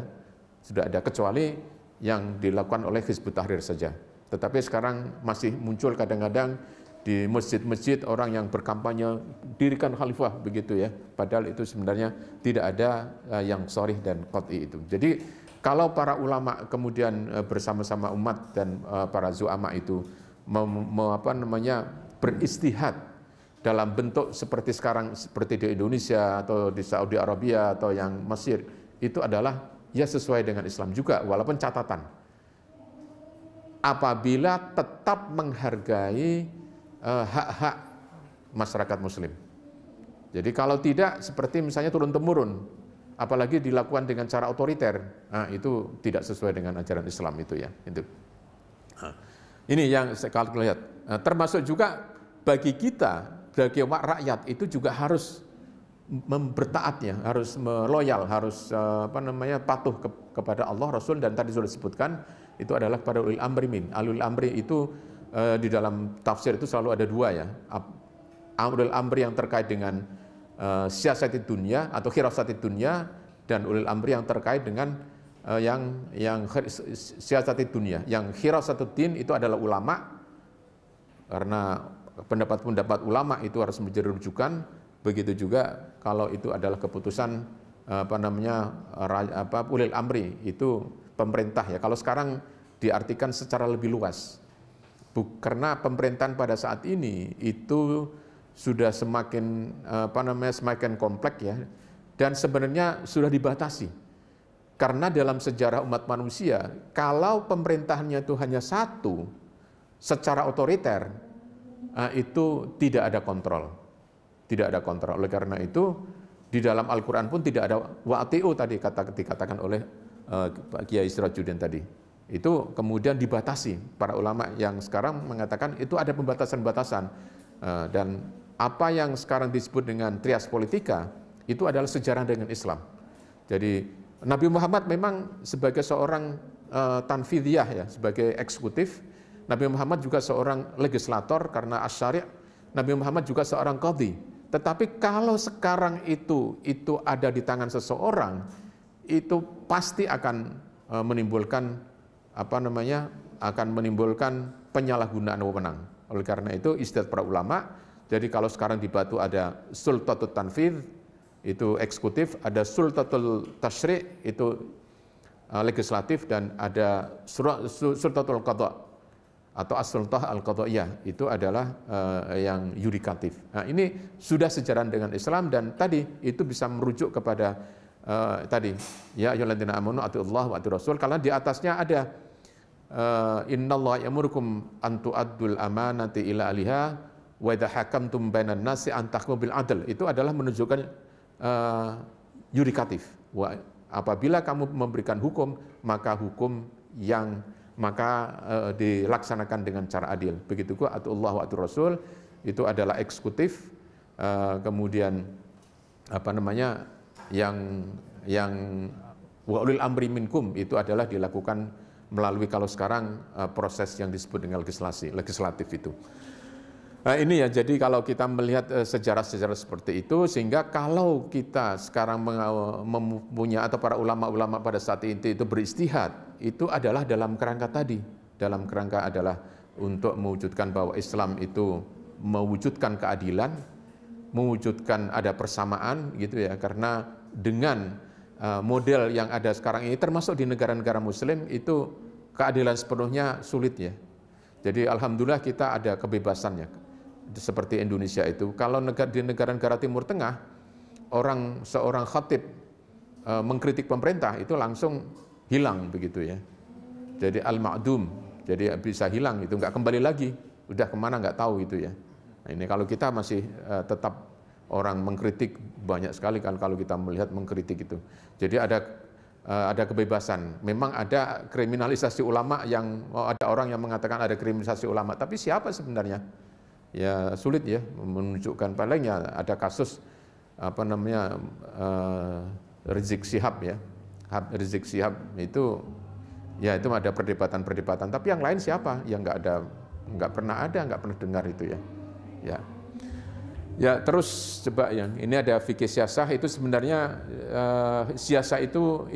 Sudah ada kecuali yang dilakukan oleh Hizbut Tahrir saja. Tetapi sekarang masih muncul kadang-kadang di masjid-masjid orang yang berkampanye dirikan khalifah begitu ya. Padahal itu sebenarnya tidak ada yang sharih dan qat'i itu. Jadi kalau para ulama kemudian bersama-sama umat dan para zu'ama itu beristihad dalam bentuk seperti sekarang, seperti di Indonesia atau di Saudi Arabia atau yang Mesir, itu adalah ya sesuai dengan Islam juga, walaupun catatan apabila tetap menghargai hak-hak masyarakat muslim. Jadi kalau tidak seperti misalnya turun-temurun, apalagi dilakukan dengan cara otoriter, nah, itu tidak sesuai dengan ajaran Islam itu ya. Itu. Nah, ini yang saya lihat. Nah, termasuk juga bagi kita, bagi rakyat itu juga harus bertaatnya, harus loyal, harus patuh kepada Allah, Rasul, dan tadi sudah disebutkan itu adalah kepada ulil amri min. Ulil amri itu di dalam tafsir itu selalu ada dua ya. Ulil amri yang terkait dengan siasatid dunia atau khirasatid dunia, dan ulil amri yang terkait dengan yang siasatid dunia. Yang khirasatid din itu adalah ulama, karena pendapat-pendapat ulama itu harus menjadi rujukan. Begitu juga kalau itu adalah keputusan ulil amri, itu pemerintah ya. Kalau sekarang diartikan secara lebih luas, karena pemerintahan pada saat ini itu sudah semakin semakin kompleks ya, dan sebenarnya sudah dibatasi. Karena dalam sejarah umat manusia, kalau pemerintahannya itu hanya satu secara otoriter, itu tidak ada kontrol. Tidak ada kontrol. Oleh karena itu di dalam Al-Quran pun tidak ada wa'ati'u tadi dikatakan oleh Kiai Sirajuddin tadi. Itu kemudian dibatasi. Para ulama yang sekarang mengatakan itu ada pembatasan-batasan. Dan apa yang sekarang disebut dengan trias politika itu adalah sejarah dengan Islam. Jadi Nabi Muhammad memang sebagai seorang tanfidhiyah ya, sebagai eksekutif. Nabi Muhammad juga seorang legislator karena asy-syari'. Nabi Muhammad juga seorang qadhi. Tetapi kalau sekarang itu ada di tangan seseorang, itu pasti akan menimbulkan akan menimbulkan penyalahgunaan wewenang. Oleh karena itu istilah para ulama, jadi kalau sekarang di Batu ada sultatut tanfidh, itu eksekutif, ada sultatul tasyri' itu legislatif, dan ada sultatul qadha atau as-sultah al-qadhaiyah itu adalah yang yudikatif. Nah, ini sudah sejalan dengan Islam, dan tadi itu bisa merujuk kepada tadi ya ayyuhalladzina amanu atiullaha wa atiur rasul, karena di atasnya ada innallaha ya'murukum an tu'addul amanati ila ahliha wa idza hakamtum bainan nasi an tahkumu bil adl. Itu adalah menunjukkan yudikatif. Apabila kamu memberikan hukum, maka hukum yang dilaksanakan dengan cara adil. Begitu juga atiullah wa atiur rasul itu adalah eksekutif. Kemudian yang wa ulil amri minkum itu adalah dilakukan melalui kalau sekarang proses yang disebut dengan legislatif itu. Nah, ini ya, jadi kalau kita melihat sejarah-sejarah seperti itu, sehingga kalau kita sekarang mempunyai atau para ulama-ulama pada saat itu beristihad, itu adalah dalam kerangka tadi, dalam kerangka adalah untuk mewujudkan bahwa Islam itu mewujudkan keadilan, mewujudkan ada persamaan gitu ya, karena dengan model yang ada sekarang ini, termasuk di negara-negara Muslim, itu keadilan sepenuhnya sulit ya. Jadi alhamdulillah kita ada kebebasannya. Seperti Indonesia itu, kalau di negara-negara Timur Tengah, seorang khatib mengkritik pemerintah itu langsung hilang begitu ya. Jadi al-ma'dum, jadi bisa hilang itu, nggak kembali lagi, udah kemana nggak tahu itu ya. Nah, ini kalau kita masih tetap orang mengkritik banyak sekali kan, kalau kita melihat mengkritik itu. Jadi ada kebebasan. Memang ada kriminalisasi ulama, yang ada orang yang mengatakan ada kriminalisasi ulama, tapi siapa sebenarnya? Ya sulit ya menunjukkan. Palingnya ada kasus Rizik Syihab ya, Rizik Syihab itu ya, itu ada perdebatan, tapi yang lain siapa? Yang nggak pernah dengar itu ya. Ya terus coba yang ini ada fikih siasah, itu sebenarnya siasah itu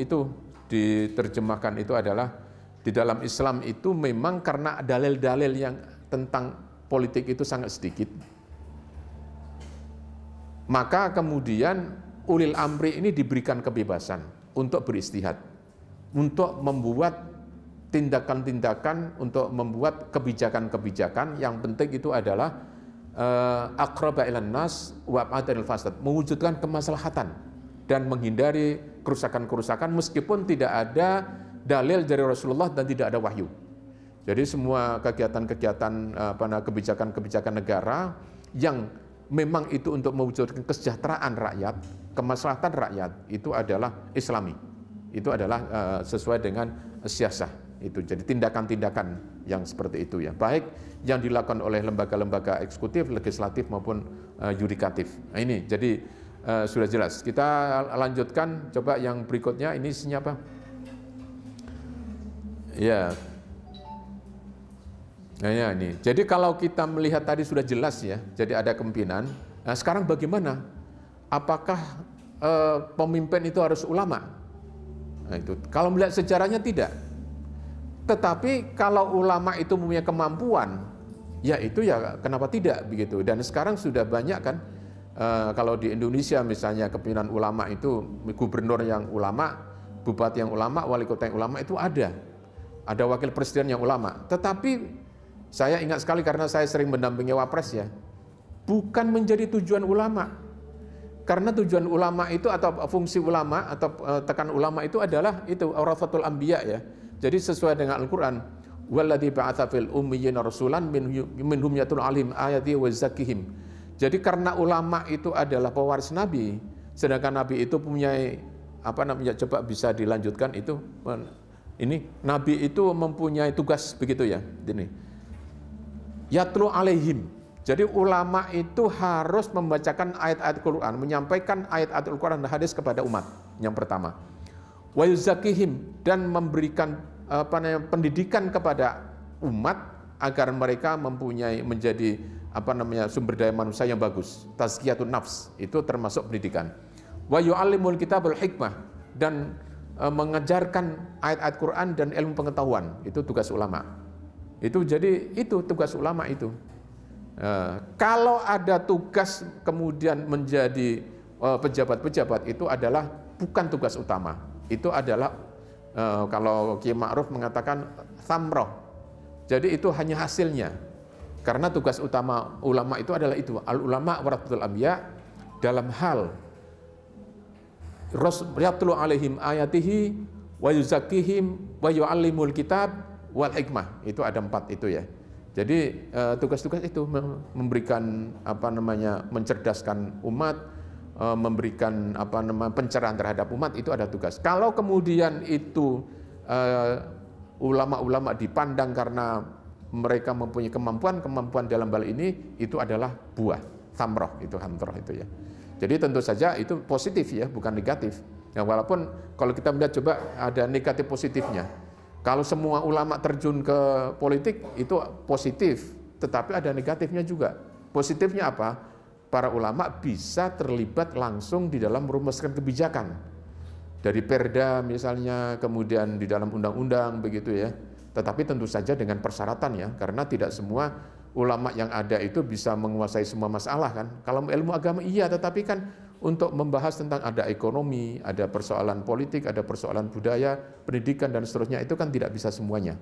diterjemahkan itu adalah di dalam Islam itu memang karena dalil-dalil yang tentang politik itu sangat sedikit, maka kemudian ulil amri ini diberikan kebebasan untuk beristihad, untuk membuat tindakan-tindakan, untuk membuat kebijakan-kebijakan. Yang penting itu adalah aqraba ilan nas wa ab'adil fasad, mewujudkan kemaslahatan dan menghindari kerusakan-kerusakan, meskipun tidak ada dalil dari Rasulullah dan tidak ada wahyu. Jadi semua kegiatan-kegiatan kebijakan-kebijakan negara yang memang itu untuk mewujudkan kesejahteraan rakyat, kemaslahatan rakyat, itu adalah Islami. Itu adalah sesuai dengan siasah itu. Jadi tindakan-tindakan yang seperti itu ya, baik yang dilakukan oleh lembaga-lembaga eksekutif, legislatif maupun yudikatif. Nah, ini jadi sudah jelas. Kita lanjutkan, coba yang berikutnya, ini isinya apa? Ya. Nah ya, ini. Jadi kalau kita melihat tadi sudah jelas ya, jadi ada kepemimpinan. Nah, sekarang bagaimana? Apakah pemimpin itu harus ulama? Nah, itu kalau melihat sejarahnya tidak. Tetapi kalau ulama itu punya kemampuan, ya itu ya kenapa tidak begitu? Dan sekarang sudah banyak kan, kalau di Indonesia misalnya kepemimpinan ulama itu, gubernur yang ulama, bupati yang ulama, wali kota yang ulama itu ada wakil presiden yang ulama. Tetapi saya ingat sekali karena saya sering mendampingi wapres ya, bukan menjadi tujuan ulama. Karena tujuan ulama itu atau fungsi ulama atau tekan ulama itu adalah itu awrathatul anbiya ya. Jadi sesuai dengan Al-Qur'an, walladzi ba'atsa fil ummiyina rasulan minhum yatul alim ayati wa zakkihim. Jadi karena ulama itu adalah pewaris nabi, sedangkan nabi itu punya coba bisa dilanjutkan itu, ini nabi itu mempunyai tugas begitu ya. Ini yatlu alaihim. Jadi ulama itu harus membacakan ayat-ayat Quran, menyampaikan ayat-ayat Al-Quran dan hadis kepada umat. Yang pertama, wa yuzakihim, dan memberikan pendidikan kepada umat agar mereka menjadi sumber daya manusia yang bagus. Tazkiyatun nafs itu termasuk pendidikan. Wa yu'allimul kitabul hikmah, dan mengajarkan ayat-ayat Quran dan ilmu pengetahuan. Itu tugas ulama. Itu jadi itu tugas ulama itu. Kalau ada tugas kemudian menjadi pejabat-pejabat itu adalah bukan tugas utama. Itu adalah kalau Kiai Ma'ruf mengatakan thamroh. Jadi itu hanya hasilnya. Karena tugas utama ulama itu adalah itu, al ulama warathul anbiya, dalam hal yatlu alaihim ayatihi wa yuzakkihim wa yu'allimul kitab wal hikmah. Itu ada 4 itu ya. Jadi tugas-tugas itu memberikan mencerdaskan umat, memberikan pencerahan terhadap umat, itu ada tugas. Kalau kemudian itu ulama-ulama dipandang karena mereka mempunyai kemampuan dalam hal ini, itu adalah buah thamroh, itu hamroh itu ya. Jadi tentu saja itu positif ya, bukan negatif. Ya, walaupun kalau kita melihat coba ada negatif positifnya. Kalau semua ulama terjun ke politik itu positif, tetapi ada negatifnya juga. Positifnya apa? Para ulama bisa terlibat langsung di dalam merumuskan kebijakan. Dari perda misalnya, kemudian di dalam undang-undang begitu ya. Tetapi tentu saja dengan persyaratan ya, karena tidak semua ulama yang ada itu bisa menguasai semua masalah kan. Kalau ilmu agama iya, tetapi kan untuk membahas tentang ada ekonomi, ada persoalan politik, ada persoalan budaya, pendidikan dan seterusnya, itu kan tidak bisa semuanya.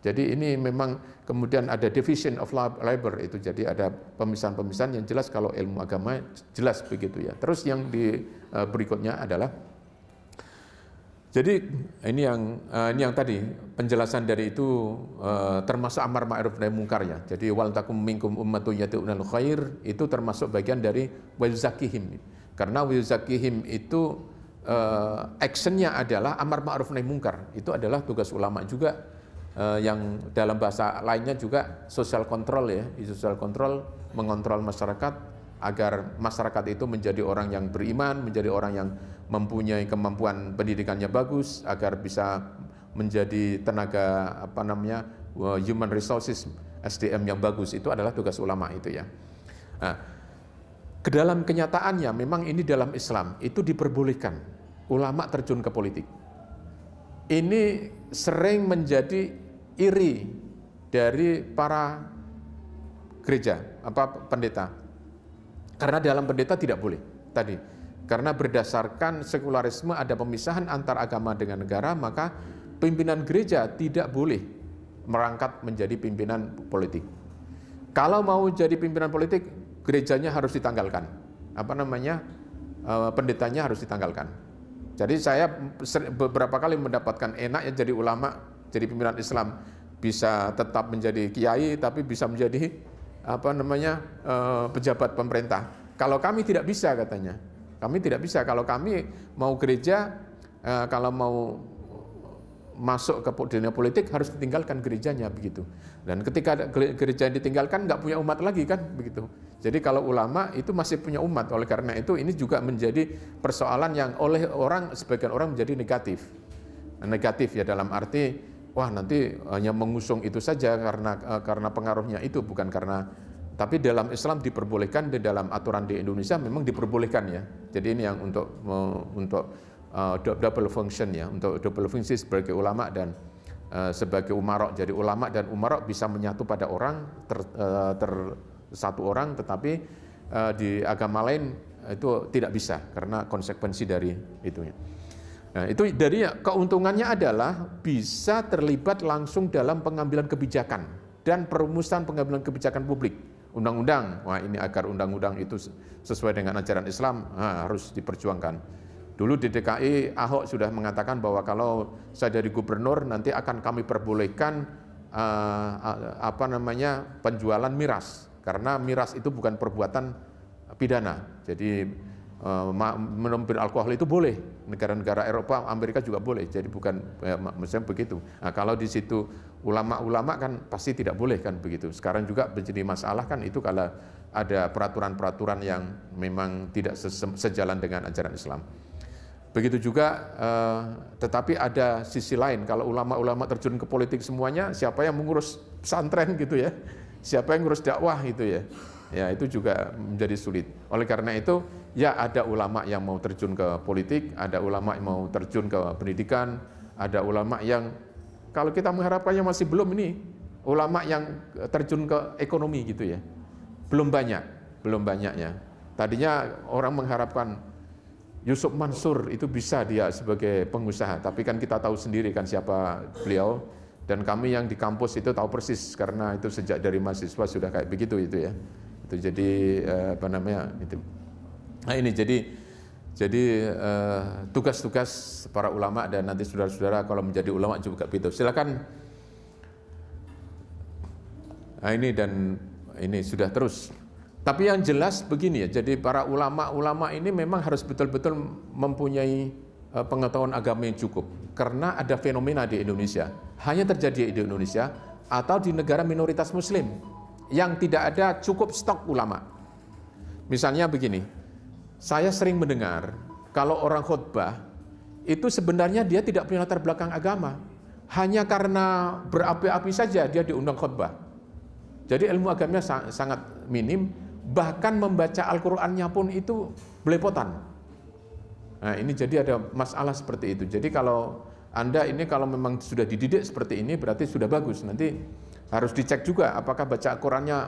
Jadi ini memang kemudian ada division of labor itu, jadi ada pemisahan-pemisahan yang jelas kalau ilmu agama jelas begitu ya. Terus yang berikutnya adalah, jadi ini yang tadi penjelasan dari itu termasuk amar ma'ruf nahi munkar ya. Jadi wal takum minkum ummatun yad'unal khair, itu termasuk bagian dari wa yuzakihim. Karena wa yuzakihim itu actionnya adalah amar ma'ruf nahi munkar. Itu adalah tugas ulama juga, yang dalam bahasa lainnya juga social control ya. Social control, mengontrol masyarakat agar masyarakat itu menjadi orang yang beriman, menjadi orang yang mempunyai kemampuan pendidikannya bagus, agar bisa menjadi tenaga human resources SDM yang bagus. Itu adalah tugas ulama itu ya. Nah, ke dalam kenyataannya memang ini dalam Islam itu diperbolehkan ulama terjun ke politik. Ini sering menjadi iri dari para gereja, pendeta. Karena dalam pendeta tidak boleh tadi. Karena berdasarkan sekularisme ada pemisahan antar agama dengan negara, maka pimpinan gereja tidak boleh merangkap menjadi pimpinan politik. Kalau mau jadi pimpinan politik, gerejanya harus ditanggalkan. Pendetanya harus ditanggalkan. Jadi saya beberapa kali mendapatkan enaknya jadi ulama, jadi pimpinan Islam, bisa tetap menjadi kiai tapi bisa menjadi pejabat pemerintah. Kalau kami tidak bisa katanya. Kami tidak bisa. Kalau kami mau gereja, kalau mau masuk ke dunia politik harus ditinggalkan gerejanya begitu. Dan ketika gereja ditinggalkan nggak punya umat lagi kan begitu. Jadi kalau ulama itu masih punya umat. Oleh karena itu ini juga menjadi persoalan yang oleh sebagian orang menjadi negatif. Negatif ya dalam arti wah nanti hanya mengusung itu saja karena pengaruhnya itu, bukan karena. Tapi dalam Islam diperbolehkan, di dalam aturan di Indonesia memang diperbolehkan ya. Jadi ini yang untuk double function ya, untuk double fungsi sebagai ulama dan sebagai umarok. Jadi ulama dan umarok bisa menyatu pada orang, satu orang, tetapi di agama lain itu tidak bisa karena konsekuensi dari itunya. Nah, itu dari keuntungannya adalah bisa terlibat langsung dalam pengambilan kebijakan dan perumusan pengambilan kebijakan publik. Undang-undang, wah ini agar undang-undang itu sesuai dengan ajaran Islam harus diperjuangkan. Dulu di DKI Ahok sudah mengatakan bahwa kalau saya jadi gubernur nanti akan kami perbolehkan penjualan miras, karena miras itu bukan perbuatan pidana. Jadi minum bir alkohol itu boleh, negara-negara Eropa, Amerika juga boleh. Jadi bukan misalnya begitu. Nah, kalau di situ ulama-ulama kan pasti tidak boleh kan begitu. Sekarang juga menjadi masalah kan itu kalau ada peraturan-peraturan yang memang tidak sejalan dengan ajaran Islam. Begitu juga, tetapi ada sisi lain. Kalau ulama-ulama terjun ke politik semuanya, siapa yang mengurus pesantren gitu ya? Siapa yang ngurus dakwah itu ya? Ya itu juga menjadi sulit. Oleh karena itu, ya ada ulama yang mau terjun ke politik, ada ulama yang mau terjun ke pendidikan, ada ulama yang kalau kita mengharapkannya masih belum ini, ulama yang terjun ke ekonomi gitu ya. Belum banyaknya. Tadinya orang mengharapkan Yusuf Mansur itu bisa dia sebagai pengusaha, tapi kan kita tahu sendiri kan siapa beliau, dan kami yang di kampus itu tahu persis karena itu sejak dari mahasiswa sudah kayak begitu itu ya. Itu jadi apa namanya itu. Nah ini jadi tugas-tugas para ulama, dan nanti saudara-saudara kalau menjadi ulama juga begitu. Silakan. Nah ini dan ini sudah terus. Tapi yang jelas begini ya, jadi para ulama-ulama ini memang harus betul-betul mempunyai pengetahuan agama yang cukup. Karena ada fenomena di Indonesia, hanya terjadi di Indonesia atau di negara minoritas muslim yang tidak ada cukup stok ulama. Misalnya begini, saya sering mendengar kalau orang khutbah itu sebenarnya dia tidak punya latar belakang agama, hanya karena berapi-api saja dia diundang khutbah. Jadi ilmu agamanya sangat minim, bahkan membaca Al-Qur'annya pun itu belepotan. Nah ini jadi ada masalah seperti itu. Jadi kalau Anda ini kalau memang sudah dididik seperti ini berarti sudah bagus. Nanti harus dicek juga apakah baca Al-Qur'annya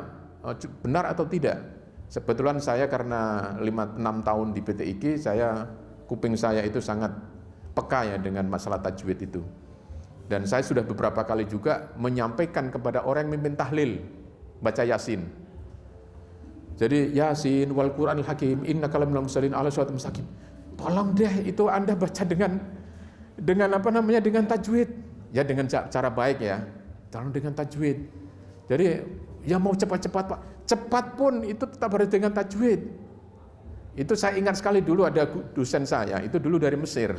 benar atau tidak. Kebetulan saya karena 5-6 tahun di PTIG, kuping saya itu sangat peka ya dengan masalah tajwid itu. Dan saya sudah beberapa kali juga menyampaikan kepada orang yang memimpin tahlil baca Yasin. Jadi Yasin wal Qur'anil Hakim innaka laminal mursalin ala siratal mustaqim. Tolong deh itu Anda baca dengan apa namanya, dengan tajwid. Ya dengan cara baik ya. Tolong dengan tajwid. Jadi ya mau cepat-cepat Pak. Cepat pun itu tetap harus dengan tajwid. Itu saya ingat sekali dulu ada dosen saya, itu dulu dari Mesir.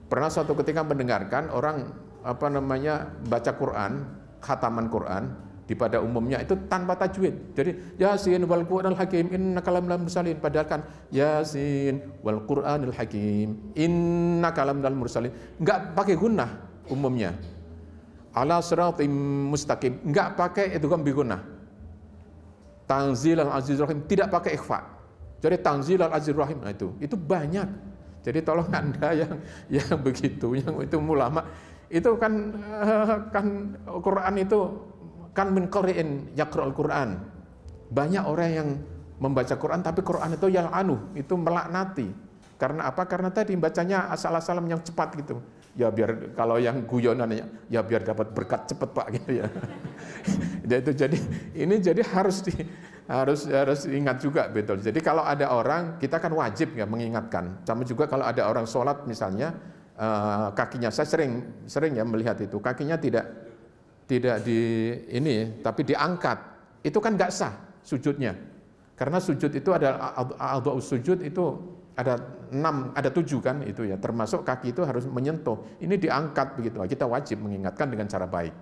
Pernah suatu ketika mendengarkan orang apa namanya baca Quran, khataman Quran di pada umumnya itu tanpa tajwid. Jadi Yasin wal Qur'anil Hakim innaka laminal mursalin, padahal kan Yasin wal Qur'anil Hakim innaka laminal mursalin. Enggak pakai gunnah umumnya. Ala siratim mustaqim, enggak pakai idgham bi gunnah. Tanzilal Azizur Rahim tidak pakai ikhfa. Jadi Tanzilal Azizur Rahim, nah itu banyak. Jadi tolong Anda yang begitu, yang itu ulama itu kan Quran itu kan min qari'in yaqra'ul Quran. Banyak orang yang membaca Quran tapi Quran itu yal'anu, itu melaknati. Karena apa? Karena tadi bacanya asal-asalan yang cepat gitu. Ya biar kalau yang guyonan ya biar dapat berkat cepat Pak gitu ya. Itu jadi ini jadi harus ingat juga betul. Jadi kalau ada orang, kita kan wajib ya mengingatkan. Sama juga kalau ada orang sholat misalnya kakinya, saya sering ya melihat itu kakinya tidak di ini tapi diangkat, itu kan nggak sah sujudnya. Karena sujud itu ada a'dha'us sujud itu ada 7 kan itu ya, termasuk kaki itu harus menyentuh. Ini diangkat begitu. Kita wajib mengingatkan dengan cara baik.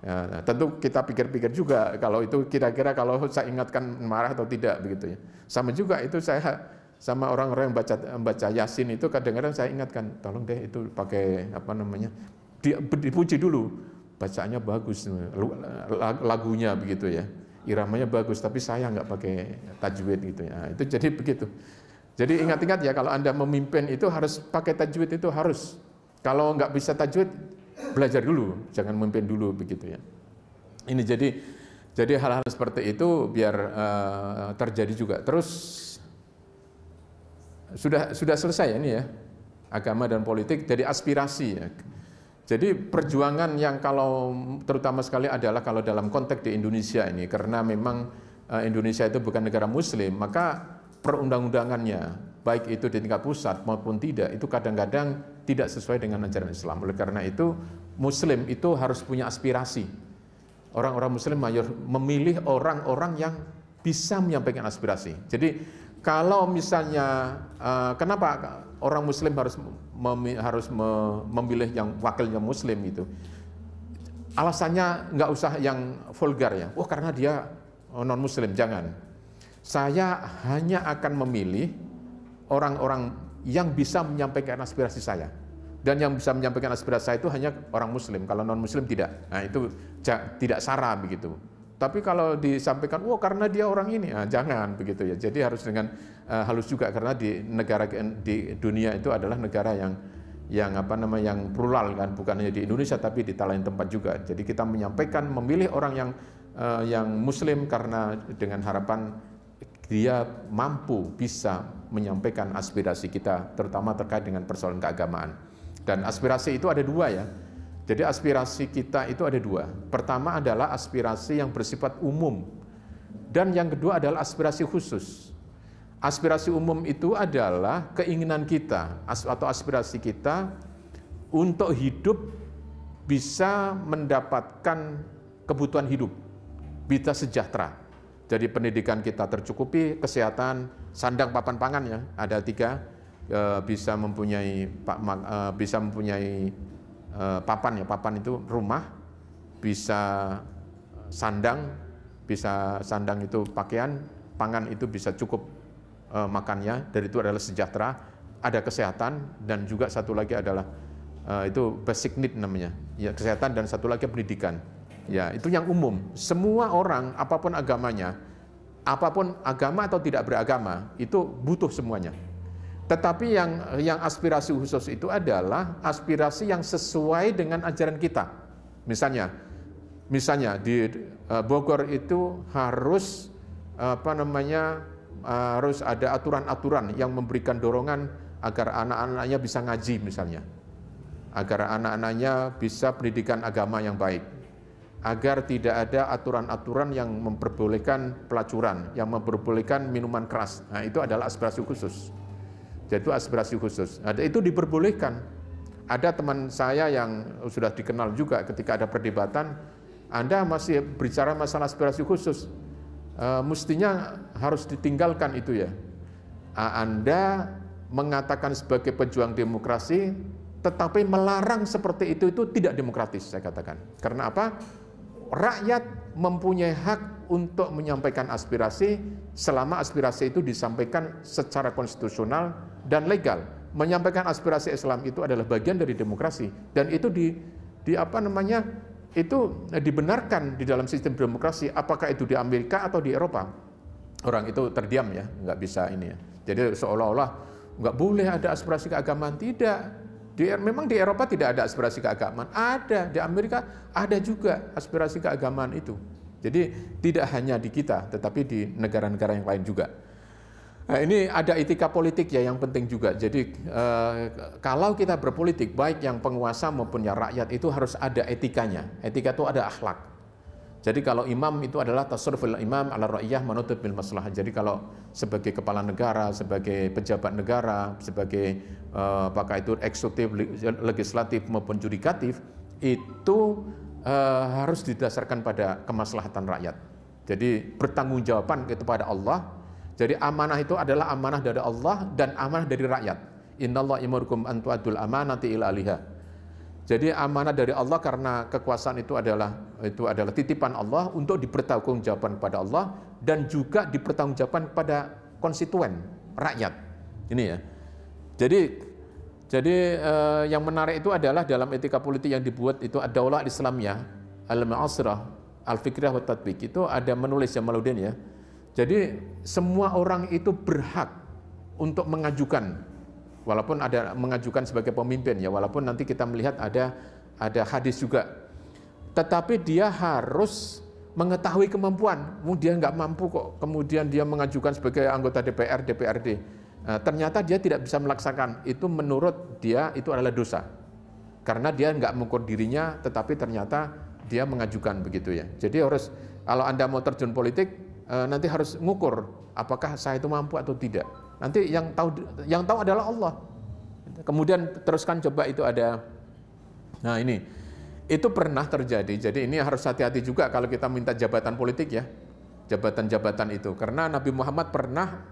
Ya, tentu kita pikir-pikir juga kalau itu kira-kira kalau saya ingatkan marah atau tidak begitu ya. Sama juga itu saya sama orang-orang yang baca Yasin itu kadang-kadang saya ingatkan, tolong deh itu pakai apa namanya, dipuji dulu, bacaannya bagus, lagunya begitu ya, iramanya bagus, tapi saya nggak pakai tajwid gitu ya. Itu jadi begitu. Jadi ingat-ingat ya kalau Anda memimpin itu harus pakai tajwid, itu harus. Kalau nggak bisa tajwid, belajar dulu, jangan memimpin dulu begitu ya. Ini jadi hal-hal seperti itu biar terjadi juga. Terus sudah selesai ini ya, agama dan politik jadi aspirasi ya. Jadi perjuangan yang kalau terutama sekali adalah kalau dalam konteks di Indonesia ini, karena memang Indonesia itu bukan negara muslim, maka perundang-undangannya baik itu di tingkat pusat maupun tidak, itu kadang-kadang tidak sesuai dengan ajaran Islam. Oleh karena itu muslim itu harus punya aspirasi. Orang-orang muslim memilih orang-orang yang bisa menyampaikan aspirasi. Jadi kalau misalnya kenapa orang muslim harus memilih yang wakilnya muslim itu, alasannya nggak usah yang vulgar ya, karena dia non muslim, jangan. Saya hanya akan memilih orang-orang yang bisa menyampaikan aspirasi saya, dan yang bisa menyampaikan aspirasi saya itu hanya orang muslim, kalau non muslim tidak. Nah itu tidak sara begitu. Tapi kalau disampaikan, karena dia orang ini, jangan begitu ya. Jadi harus dengan halus juga, karena di dunia itu adalah negara yang apa namanya, yang plural kan, bukan hanya di Indonesia tapi di lain tempat juga. Jadi kita menyampaikan, memilih orang yang muslim karena dengan harapan dia mampu bisa menyampaikan aspirasi kita, terutama terkait dengan persoalan keagamaan. Dan aspirasi itu ada dua ya. Jadi aspirasi kita itu ada dua. Pertama adalah aspirasi yang bersifat umum, dan yang kedua adalah aspirasi khusus. Aspirasi umum itu adalah keinginan kita atau aspirasi kita untuk hidup bisa mendapatkan kebutuhan hidup, bisa sejahtera. Jadi pendidikan kita tercukupi, kesehatan, sandang papan pangan ya, ada 3, bisa mempunyai papan ya, papan itu rumah, bisa sandang itu pakaian, pangan itu bisa cukup makannya, dari itu adalah sejahtera, ada kesehatan, dan juga satu lagi adalah itu basic need namanya, ya kesehatan, dan satu lagi pendidikan. Ya, itu yang umum. Semua orang, apapun agamanya, apapun agama atau tidak beragama, itu butuh semuanya. Tetapi yang aspirasi khusus itu adalah aspirasi yang sesuai dengan ajaran kita. Misalnya di Bogor itu harus harus ada aturan-aturan yang memberikan dorongan agar anak-anaknya bisa ngaji misalnya, agar anak-anaknya bisa pendidikan agama yang baik, agar tidak ada aturan-aturan yang memperbolehkan pelacuran, yang memperbolehkan minuman keras. Nah, itu adalah aspirasi khusus. Jadi itu aspirasi khusus. Nah, itu diperbolehkan. Ada teman saya yang sudah dikenal juga, ketika ada perdebatan, Anda masih bicara masalah aspirasi khusus, mestinya harus ditinggalkan itu ya. Anda mengatakan sebagai pejuang demokrasi, tetapi melarang seperti itu tidak demokratis, saya katakan. Karena apa? Rakyat mempunyai hak untuk menyampaikan aspirasi selama aspirasi itu disampaikan secara konstitusional dan legal. Menyampaikan aspirasi Islam itu adalah bagian dari demokrasi, dan itu itu dibenarkan di dalam sistem demokrasi, apakah itu di Amerika atau di Eropa. Orang itu terdiam ya, nggak bisa ini ya. Jadi seolah-olah nggak boleh ada aspirasi keagamaan. Tidak. Memang di Eropa tidak ada aspirasi keagamaan, ada. Di Amerika ada juga aspirasi keagamaan itu. Jadi tidak hanya di kita, tetapi di negara-negara yang lain juga. Nah, ini ada etika politik ya yang penting juga. Jadi kalau kita berpolitik, baik yang penguasa maupun yang rakyat, itu harus ada etikanya. Etika itu ada akhlak. Jadi kalau imam itu adalah tasarruful imam ala ra'iyah manutut bil maslahah. Jadi kalau sebagai kepala negara, sebagai pejabat negara, sebagai apakah itu eksekutif, legislatif maupun yudikatif, itu harus didasarkan pada kemaslahatan rakyat. Jadi bertanggungjawaban kepada Allah. Jadi amanah itu adalah amanah dari Allah dan amanah dari rakyat. Innallaha yamurukum an tu'addul amanati ila ahliha. Jadi amanah dari Allah karena kekuasaan itu adalah titipan Allah untuk dipertanggungjawabkan kepada Allah dan juga dipertanggungjawabkan pada konstituen rakyat. Ini ya. Jadi yang menarik itu adalah dalam etika politik yang dibuat itu ad-daulah al-Islamiyah al-mu'asirah al-fikriyah wa tatbiq, itu ada menulis Jamaluddin ya. Jadi semua orang itu berhak untuk mengajukan, walaupun ada mengajukan sebagai pemimpin ya, walaupun nanti kita melihat ada hadis juga, tetapi dia harus mengetahui kemampuan. Dia nggak mampu kok, kemudian dia mengajukan sebagai anggota DPR, DPRD, ternyata dia tidak bisa melaksanakan, itu menurut dia itu adalah dosa, karena dia nggak mengukur dirinya, tetapi ternyata dia mengajukan begitu ya. Jadi harus, kalau Anda mau terjun politik, nanti harus mengukur apakah saya itu mampu atau tidak. Nanti yang tahu adalah Allah. Kemudian teruskan coba itu ada. Nah ini, itu pernah terjadi. Jadi ini harus hati-hati juga kalau kita minta jabatan politik ya, jabatan-jabatan itu. Karena Nabi Muhammad pernah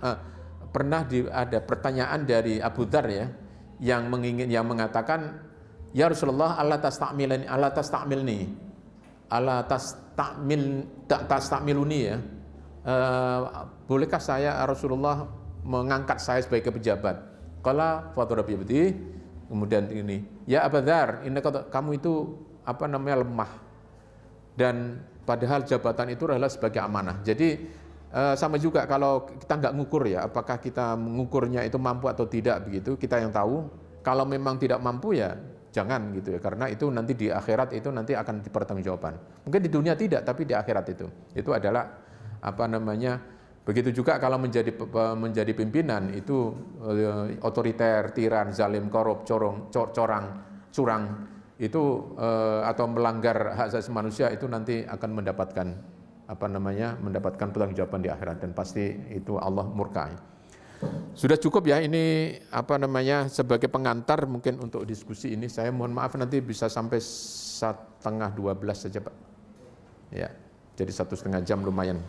ada pertanyaan dari Abu Dzar ya, yang mengatakan, ya Rasulullah, Allah tastamiluni ya. Bolehkah saya Rasulullah mengangkat saya sebagai pejabat? Qala fadhrabi biyadihi. Kemudian ini, ya Abu Dzar, kamu itu lemah, dan padahal jabatan itu adalah sebagai amanah. Jadi sama juga kalau kita nggak ngukur ya, apakah kita mengukurnya itu mampu atau tidak, begitu kita yang tahu. Kalau memang tidak mampu ya jangan gitu ya, karena itu nanti di akhirat itu nanti akan dipertanggungjawabkan. Mungkin di dunia tidak, tapi di akhirat itu adalah Begitu juga kalau menjadi pimpinan itu otoriter, tiran, zalim, korup, curang itu atau melanggar hak asasi manusia itu nanti akan mendapatkan mendapatkan pertanggungjawaban di akhirat, dan pasti itu Allah murka. Sudah cukup ya ini sebagai pengantar mungkin untuk diskusi ini. Saya mohon maaf nanti bisa sampai 11:30 saja Pak. Ya, jadi 1,5 jam lumayan.